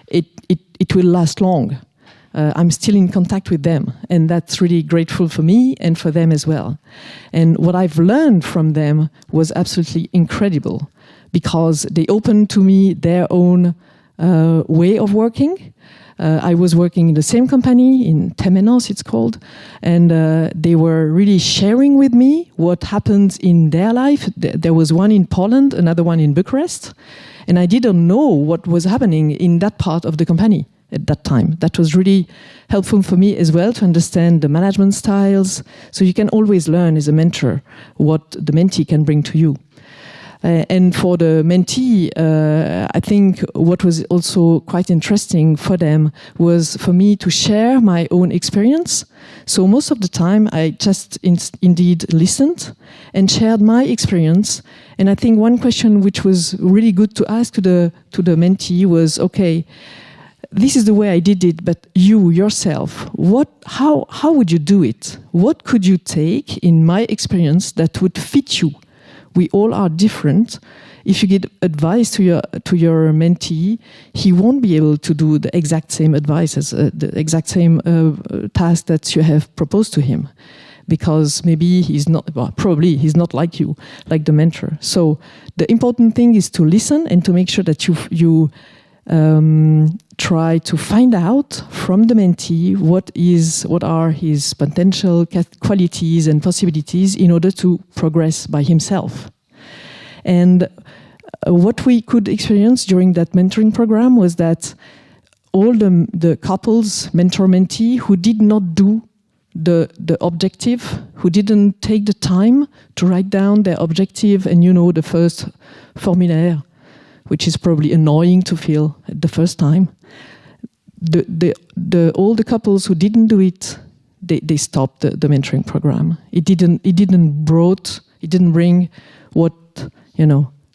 it will last long. I'm still in contact with them, and that's really grateful for me and for them as well. And what I've learned from them was absolutely incredible, because they opened to me their own way of working. I was working in the same company, in Temenos it's called, and they were really sharing with me what happened in their life. There was one in Poland, another one in Bucharest, and I didn't know what was happening in that part of the company at that time. That was really helpful for me as well to understand the management styles. So you can always learn as a mentor what the mentee can bring to you. And for the mentee, I think what was also quite interesting for them was for me to share my own experience. So most of the time I just indeed listened and shared my experience. And I think one question which was really good to ask to the mentee was, okay, this is the way I did it, but you yourself, how would you do it? What could you take in my experience that would fit you? We all are different. If you give advice to your mentee, he won't be able to do the exact same advice as the exact same task that you have proposed to him, because maybe probably he's not like you, like the mentor. So the important thing is to listen and to make sure that you try to find out from the mentee what are his potential qualities and possibilities in order to progress by himself. And what we could experience during that mentoring program was that all the couples, mentor-mentee, who did not do the objective, who didn't take the time to write down their objective and the first formulaire, which is probably annoying to feel at the first time. All the couples who didn't do it, they stopped the mentoring program. It didn't bring what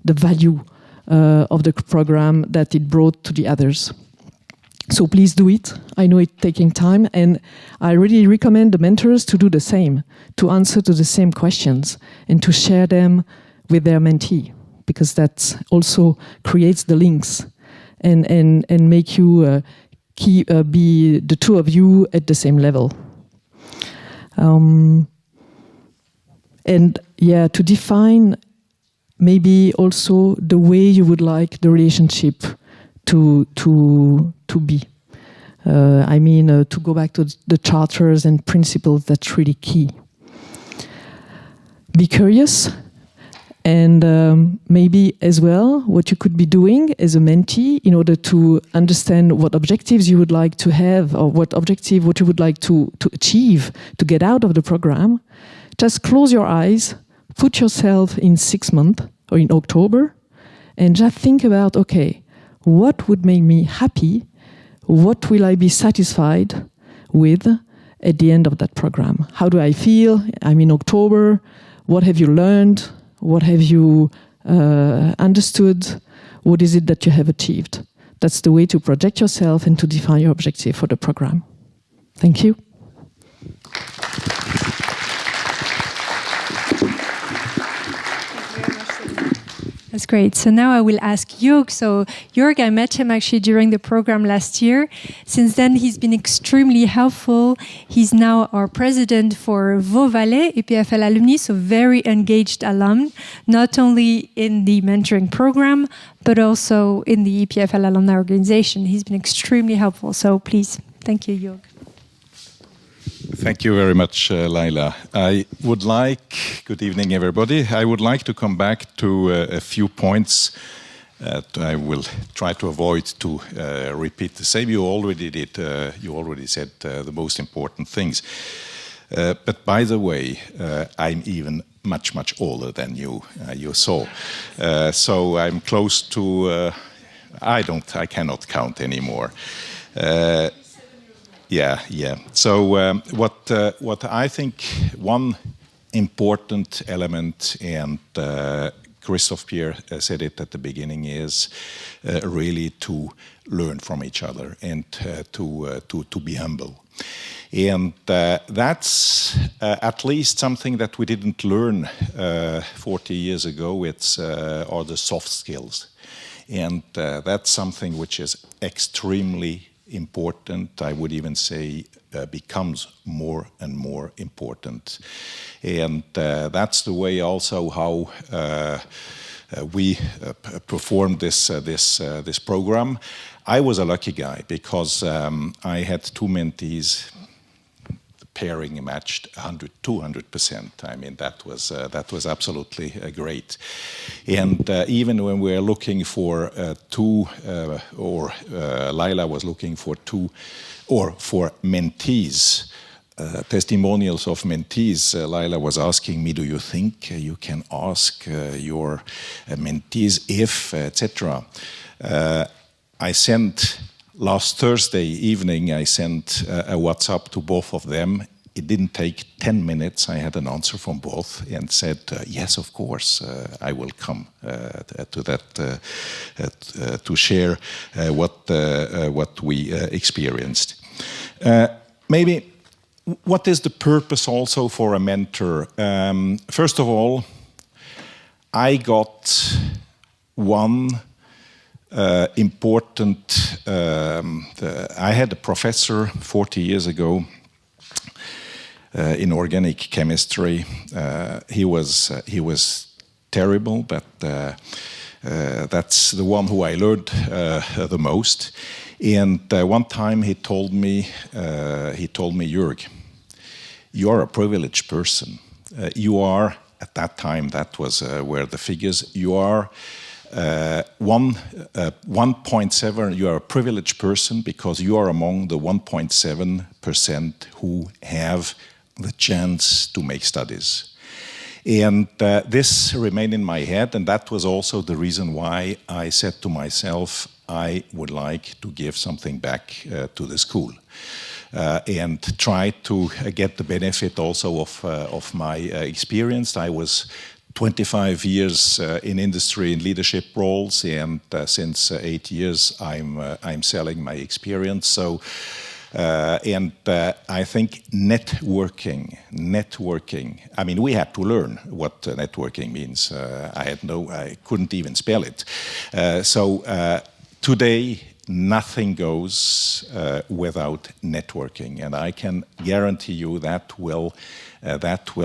the value of the program that it brought to the others. So please do it. I know it's taking time, and I really recommend the mentors to do the same, to answer to the same questions and to share them with their mentee, because that also creates the links and make you be the two of you at the same level. To define maybe also the way you would like the relationship to be. To go back to the charters and principles, that's really key. Be curious. And maybe as well, what you could be doing as a mentee in order to understand what objectives you would like to have, or what you would like to achieve, to get out of the program. Just close your eyes, put yourself in 6 months or in October, and just think about, okay, what would make me happy? What will I be satisfied with at the end of that program? How do I feel? I'm in October. What have you learned? What have you understood? What is it that you have achieved? That's the way to project yourself and to define your objective for the program. Thank you. That's great. So now I will ask Jörg. So Jörg, I met him actually during the program last year. Since then, he's been extremely helpful. He's now our president for Vaux-Valais EPFL Alumni, so very engaged alum, not only in the mentoring program, but also in the EPFL Alumni organization. He's been extremely helpful. So please, thank you, Jörg. Thank you very much, Laila. Good evening, everybody. I would like to come back to a few points that I will try to avoid to repeat the same. You already did. You already said the most important things. But by the way, I'm even much, much older than you. You saw. So I'm close to. I cannot count anymore. Yeah. So what I think one important element, and Christophe Pierre said it at the beginning, is really to learn from each other and to be humble. And that's at least something that we didn't learn 40 years ago. Are the soft skills, and that's something which is extremely important. I would even say becomes more and more important. And that's the way also how we performed this program. I was a lucky guy because I had two mentees. The pairing matched 200%. I mean, that was absolutely great. And even when we were looking for Laila was looking for for mentees, testimonials of mentees, Laila was asking me, do you think you can ask your mentees if, etc. I sent, last Thursday evening, I sent a WhatsApp to both of them. It didn't take 10 minutes. I had an answer from both and said, yes, of course, I will come to that, to share what we experienced. Maybe, what is the purpose also for a mentor? First of all, I got one important, I had a professor 40 years ago in organic chemistry. He was terrible, but that's the one who I learned the most. And one time he told me, Jörg, you are a privileged person. You are, at that time, that was where the figures, you are 1.7, you are a privileged person because you are among the 1.7% who have the chance to make studies. And this remained in my head, and that was also the reason why I said to myself, I would like to give something back to the school. And try to get the benefit also of my experience. I was 25 years in industry in leadership roles, and since 8 years I'm selling my experience. So, and I think networking. I mean, we had to learn what networking means. I couldn't even spell it. So today, nothing goes without networking, and I can guarantee you that will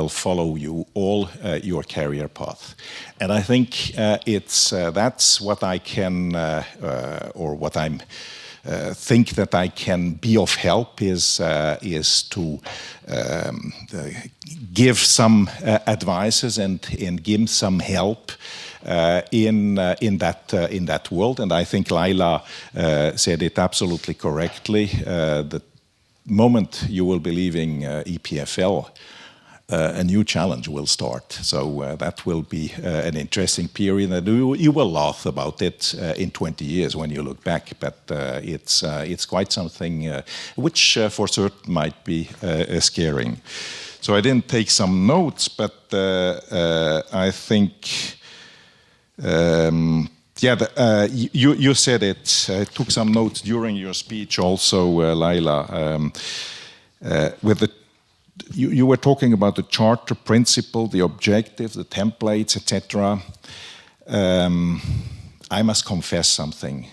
follow you all your career path. And I think that's what I can or what I'm think that I can be of help is to give some advices and give some help in that world. And I think Laila said it absolutely correctly. The moment you will be leaving EPFL, a new challenge will start. So that will be an interesting period. And you will laugh about it in 20 years when you look back. But it's quite something which for certain might be scaring. So I didn't take some notes, but I think... you said it. I took some notes during your speech also, Laila. You were talking about the charter principle, the objectives, the templates, etc. I must confess something.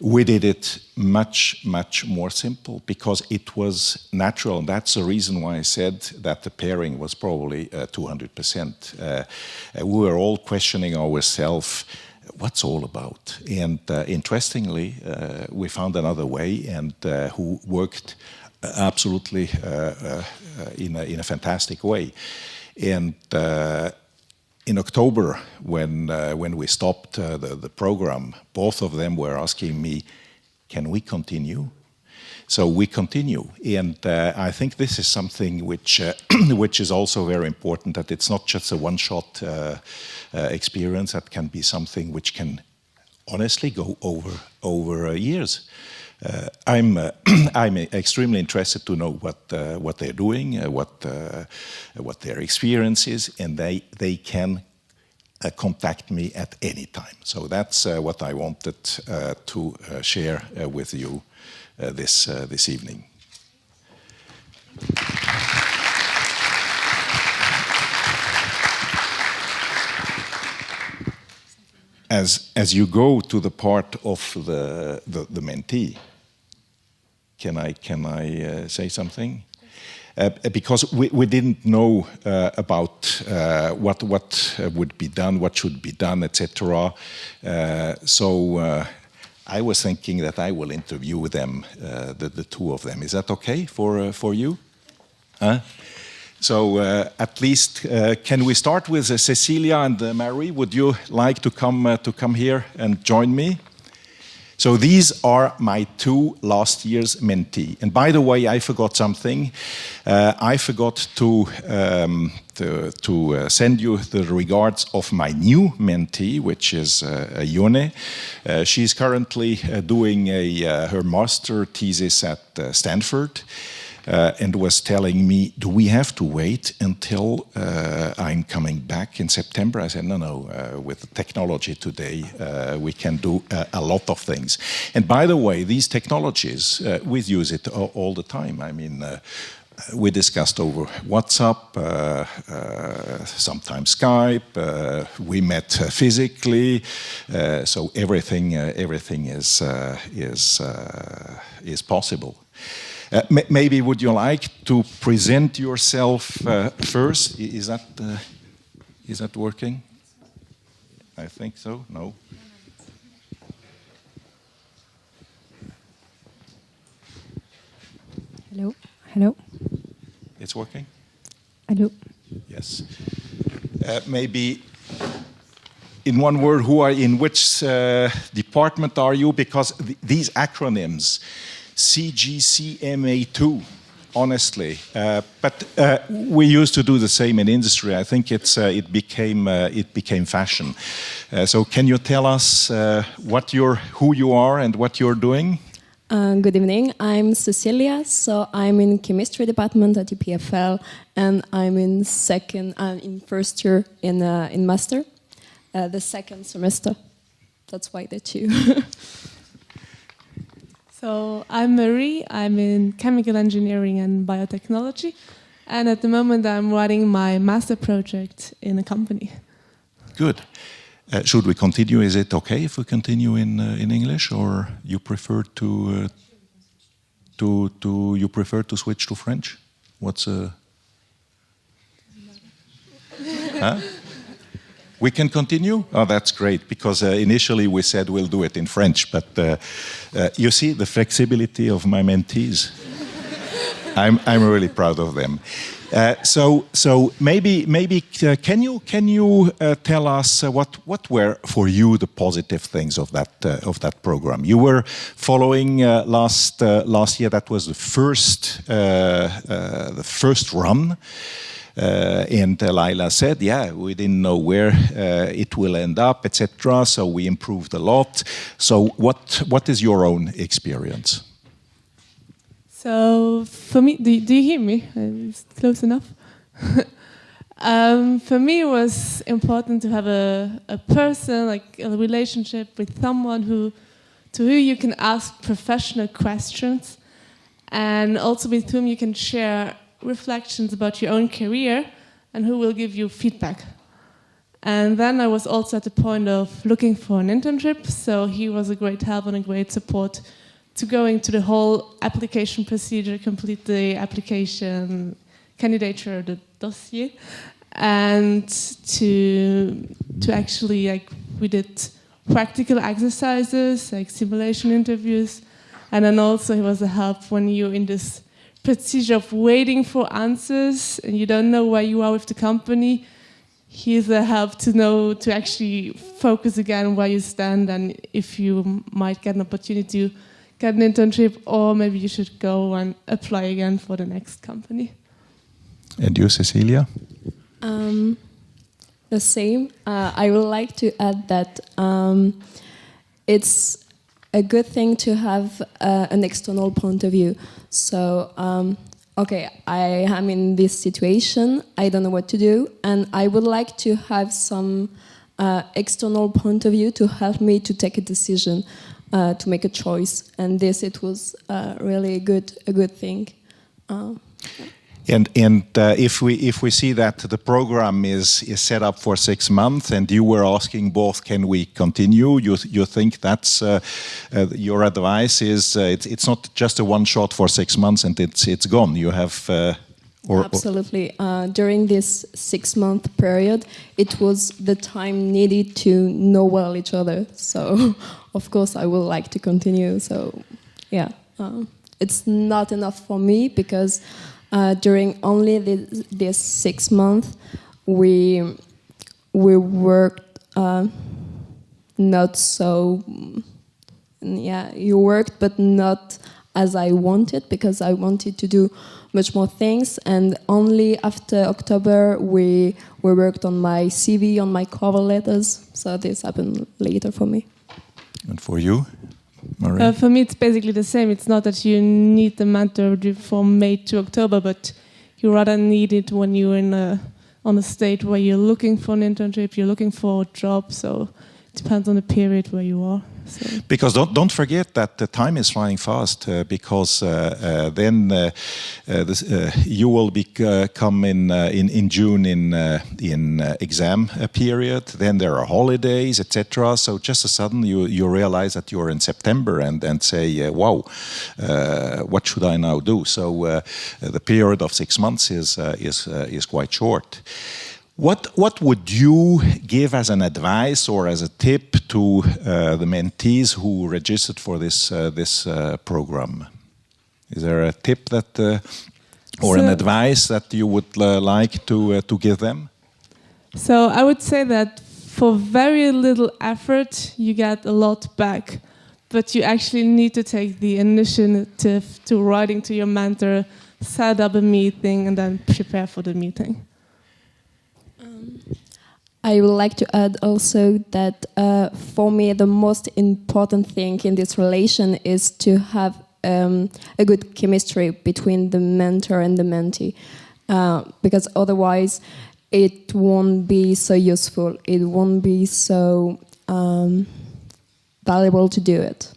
We did it much, much more simple because it was natural. And that's the reason why I said that the pairing was probably 200%. We were all questioning ourselves, what's all about? And interestingly, we found another way and who worked absolutely in a fantastic way. And in October, when we stopped the program, both of them were asking me, can we continue? So we continue. And I think this is something which is also very important, that it's not just a one-shot experience, that can be something which can honestly go over years. I'm extremely interested to know what they're doing, what their experience is, and they can contact me at any time. So that's what I wanted to share with you this evening. As you go to the part of the mentee, Can I say something? Because we didn't know about what would be done, what should be done, etc. So I was thinking that I will interview them, the two of them. Is that okay for you? Huh? So at least, can we start with Cecilia and Mary? Would you like to come here and join me? So these are my two last year's mentees. And by the way, I forgot something. I forgot to send you the regards of my new mentee, which is Yone. She's currently doing her master thesis at Stanford. And was telling me, do we have to wait until I'm coming back in September? I said, no, with the technology today, we can do a lot of things. And by the way, these technologies, we use it all the time. I mean, we discussed over WhatsApp, sometimes Skype, we met physically, so everything is possible. Maybe would you like to present yourself first? Is that working? I think so. No. Hello. Hello. It's working. Hello. Yes. Maybe in one word, in which department are you? Because these acronyms. CGCMA2, honestly, but we used to do the same in industry. I think it became fashion. So can you tell us who you are and what you're doing? Good evening. I'm Cecilia. So I'm in chemistry department at EPFL, and I'm in first year in master, the second semester. That's why the two. So I'm Marie, I'm in chemical engineering and biotechnology, and at the moment I'm writing my master project in a company. Good. Should we continue? Is it okay if we continue in English, or you prefer to switch to French? Huh? We can continue? Oh, that's great, because initially we said we'll do it in French, but you see the flexibility of my mentees. I'm really proud of them. So maybe can you tell us what were for you the positive things of that program? You were following last year. That was the first run. And Laila said, we didn't know where it will end up, etc. So we improved a lot. So what is your own experience? So for me, do you hear me? Is it close enough? For me, it was important to have a person, like a relationship with someone to who you can ask professional questions, and also with whom you can share reflections about your own career and who will give you feedback. And then I was also at the point of looking for an internship, so he was a great help and a great support to going to the whole application procedure, complete the application, candidature, the dossier, and to actually, we did practical exercises, like simulation interviews, and then also he was a help when you're in this procedure of waiting for answers and you don't know where you are with the company. He's a help to actually focus again where you stand and if you might get an opportunity to get an internship, or maybe you should go and apply again for the next company. And you, Cecilia? The same. I would like to add that it's a good thing to have an external point of view. So, I am in this situation, I don't know what to do, and I would like to have some external point of view to help me to take a decision, to make a choice. And it was really a good thing. And if we see that the program is set up for 6 months, and you were asking both, can we continue? You think that's your advice is it's not just a one shot for 6 months and it's gone. You have absolutely. During this 6-month period, it was the time needed to know well each other. So, of course, I would like to continue. So, yeah, it's not enough for me because during only this 6 months, we worked not so. Yeah, you worked, but not as I wanted because I wanted to do much more things. And only after October, we worked on my CV, on my cover letters. So this happened later for me. And for you? Marie? For me, it's basically the same. It's not that you need the mentor from May to October, but you rather need it when you're on a state where you're looking for an internship, you're looking for a job. So it depends on the period where you are. So. Because don't forget that the time is flying fast. Because then you will come in June in exam period. Then there are holidays, etc. So just a sudden you realize that you're in September and say, wow, what should I now do? So the period of 6 months is quite short. What would you give as an advice or as a tip to the mentees who registered for this program? Is there a tip that or an advice that you would like to give them? So I would say that for very little effort, you get a lot back. But you actually need to take the initiative to writing to your mentor, set up a meeting, and then prepare for the meeting. I would like to add also that for me the most important thing in this relation is to have a good chemistry between the mentor and the mentee, because otherwise it won't be so useful, it won't be so valuable to do it.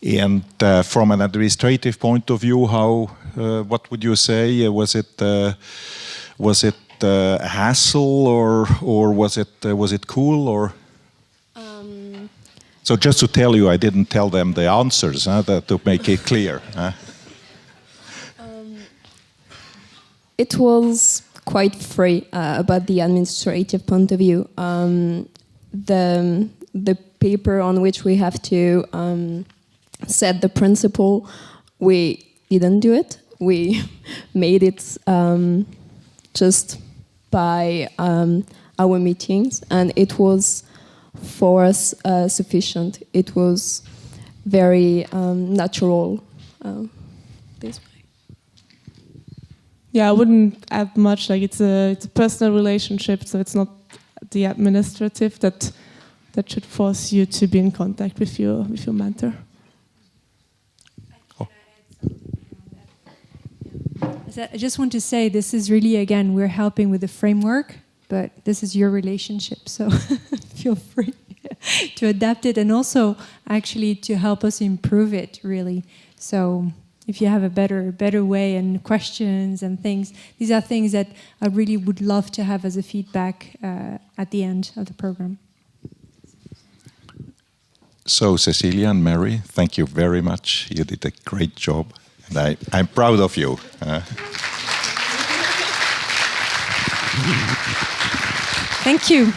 And from an administrative point of view, what would you say? Was it a hassle or was it cool or? So just to tell you, I didn't tell them the answers to make it clear. It was quite free about the administrative point of view. The paper on which we have to set the principle, we didn't do it. We made it just by our meetings, and it was for us sufficient. It was very natural this way. Yeah, I wouldn't add much. Like it's a personal relationship, so it's not the administrative that should force you to be in contact with your mentor. I just want to say this is really, again, we're helping with the framework, but this is your relationship, so feel free to adapt it and also actually to help us improve it, really. So if you have a better way and questions and things, these are things that I really would love to have as a feedback at the end of the program. So Cecilia and Mary, thank you very much. You did a great job. And I'm proud of you. Thank you.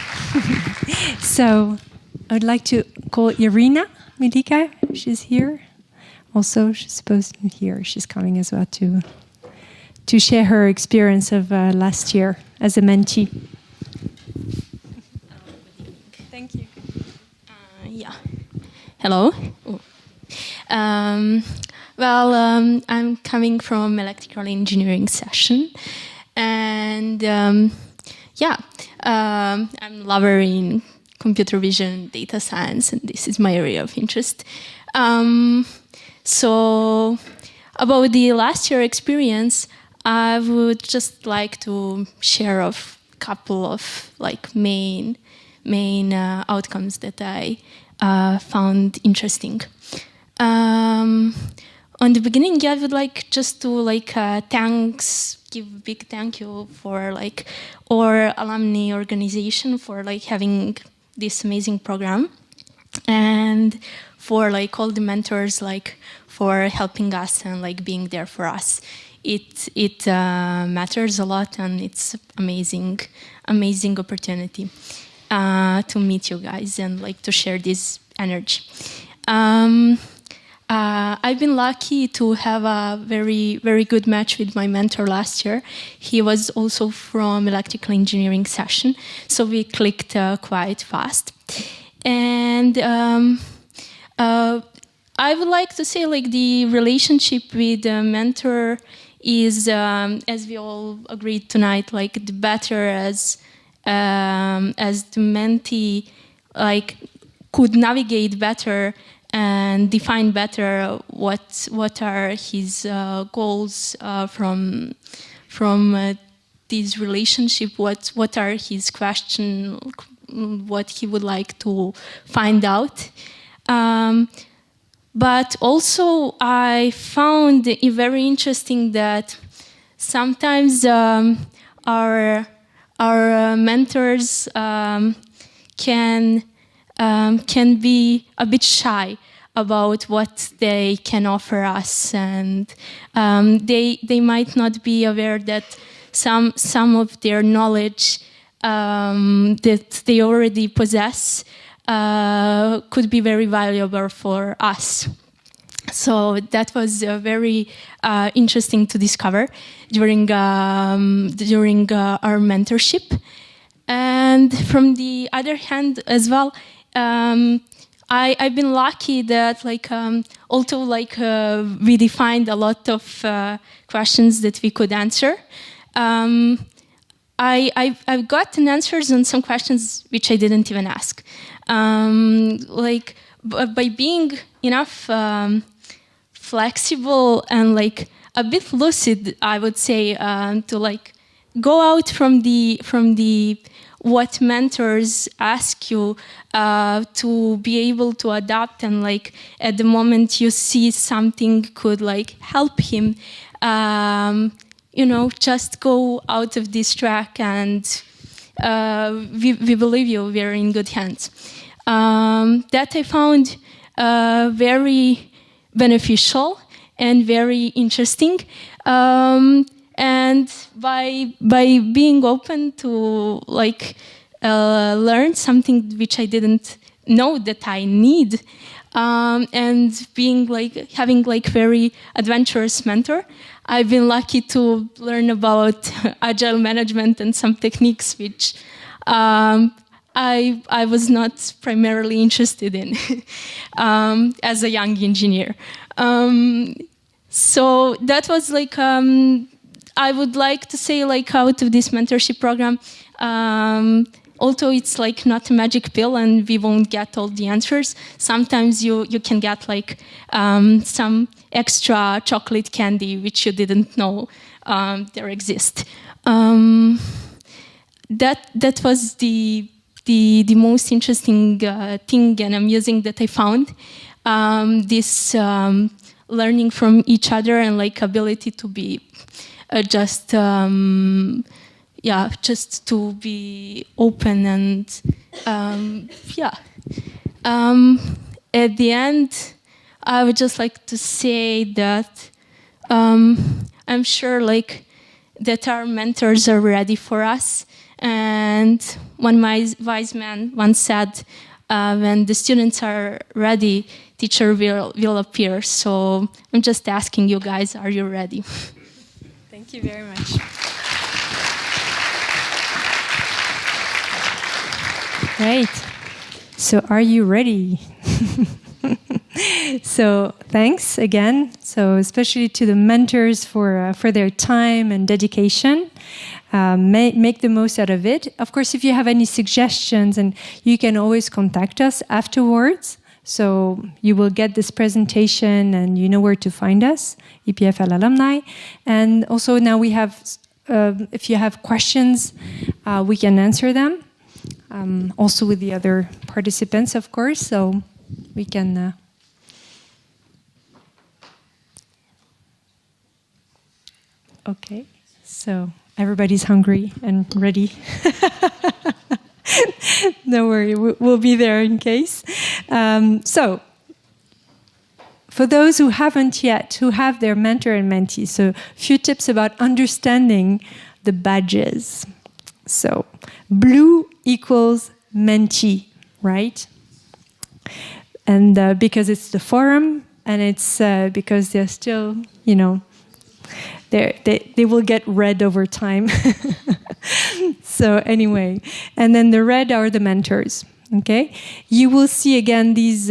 So I would like to call Irina Milika. She's here. Also, she's supposed to be here. She's coming as well to share her experience of last year as a mentee. Thank you. Yeah. Hello. I'm coming from electrical engineering session, and I'm a lover in computer vision, data science, and this is my area of interest. So about the last year experience, I would just like to share a couple of main outcomes that I found interesting. on the beginning, I would like just to give a big thank you for our alumni organization for having this amazing program, and for all the mentors for helping us and being there for us. It matters a lot, and it's amazing opportunity to meet you guys and to share this energy. I've been lucky to have a very, very good match with my mentor last year. He was also from electrical engineering session, so we clicked quite fast. And I would like to say the relationship with the mentor is, as we all agreed tonight, the better as the mentee could navigate better and define better what are his goals from this relationship, what are his questions, what he would like to find out. But also I found it very interesting that sometimes our mentors can be a bit shy about what they can offer us, and they might not be aware that some of their knowledge that they already possess could be very valuable for us. So that was very interesting to discover during our mentorship. And from the other hand as well, I've been lucky that although we defined a lot of questions that we could answer, I've gotten answers on some questions which I didn't even ask. By being enough flexible and a bit lucid, I would say, to go out from the what mentors ask you, to be able to adapt, and at the moment you see something could help him, just go out of this track, and we believe you, we're in good hands. That I found very beneficial and very interesting. And by being open to learn something which I didn't know that I need, and being having very adventurous mentor, I've been lucky to learn about agile management and some techniques which I was not primarily interested in as a young engineer. So that was I would like to say out of this mentorship program, although it's not a magic pill and we won't get all the answers, sometimes you can get some extra chocolate candy which you didn't know there exist. That was the most interesting thing and amusing that I found. This learning from each other and ability to be just to be open and at the end, I would just like to say that I'm sure that our mentors are ready for us. And one wise man once said, when the students are ready, teacher will appear. So I'm just asking you guys, are you ready? Thank you very much. Great. So are you ready? So thanks again. So especially to the mentors for their time and dedication. Make the most out of it. Of course, if you have any suggestions, and you can always contact us afterwards. So you will get this presentation and you know where to find us, EPFL Alumni. And also now we have, if you have questions, we can answer them. Also with the other participants, of course. So we can... Okay, so everybody's hungry and ready. Don't worry, we'll be there in case. So, for those who haven't yet, who have their mentor and mentee, so a few tips about understanding the badges. So, blue equals mentee, right? And because it's the forum, and it's because they're still, you know, they will get red over time. So anyway, and then the red are the mentors, okay? You will see again these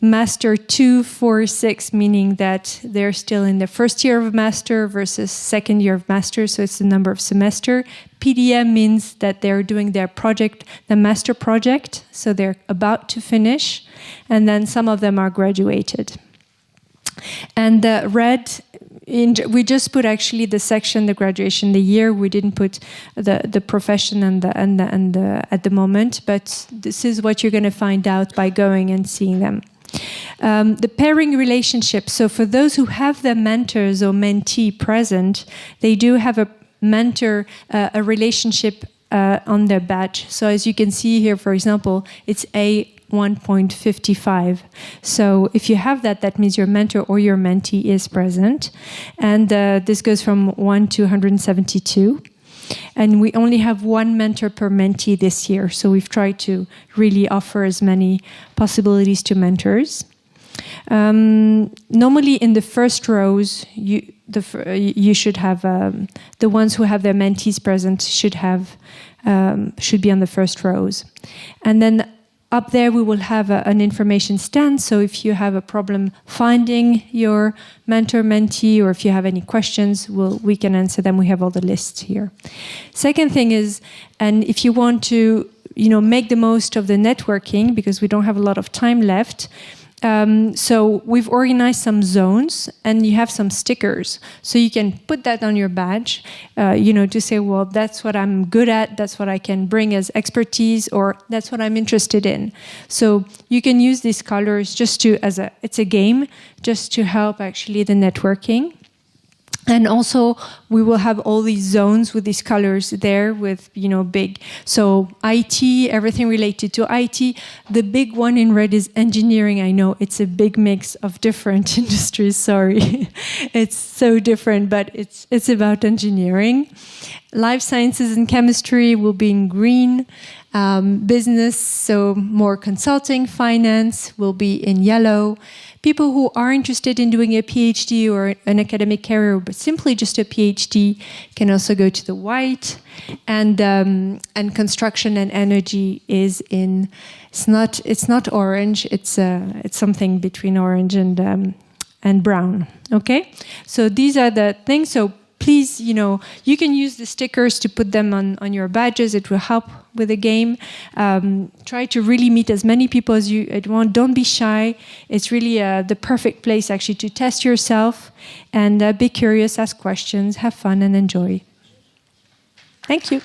master 2, 4, 6, meaning that they're still in the first year of master versus second year of master, so it's the number of semester. PDM means that they're doing their project, the master project, so they're about to finish, and then some of them are graduated. And the red, we just put actually the section, the graduation, the year. We didn't put the profession and the at the moment, but this is what you're going to find out by going and seeing them. The pairing relationship. So for those who have their mentors or mentee present, they do have a mentor, a relationship on their badge. So as you can see here, for example, it's A1.55. So if you have that, that means your mentor or your mentee is present. And this goes from 1 to 172. And we only have one mentor per mentee this year. So we've tried to really offer as many possibilities to mentors. Normally in the first rows, you should have, the ones who have their mentees present should be on the first rows. And then up there, we will have an information stand. So if you have a problem finding your mentor-mentee, or if you have any questions, we can answer them. We have all the lists here. Second thing is, and if you want to, make the most of the networking, because we don't have a lot of time left, so we've organized some zones, and you have some stickers. So you can put that on your badge, to say, well, that's what I'm good at, that's what I can bring as expertise, or that's what I'm interested in. So you can use these colors just to, it's a game, just to help actually the networking. And also, we will have all these zones with these colors there with, big. So IT, everything related to IT. The big one in red is engineering. I know it's a big mix of different industries, sorry. It's so different, but it's about engineering. Life sciences and chemistry will be in green. Business, so more consulting, finance will be in yellow. People who are interested in doing a PhD or an academic career, but simply just a PhD, can also go to the white. And construction and energy is in. It's not orange. It's something between orange and brown. Okay, so these are the things. So please, you can use the stickers to put them on your badges. It will help with the game. Try to really meet as many people as you want. Don't be shy. It's really the perfect place actually to test yourself, and be curious, ask questions, have fun, and enjoy. Thank you.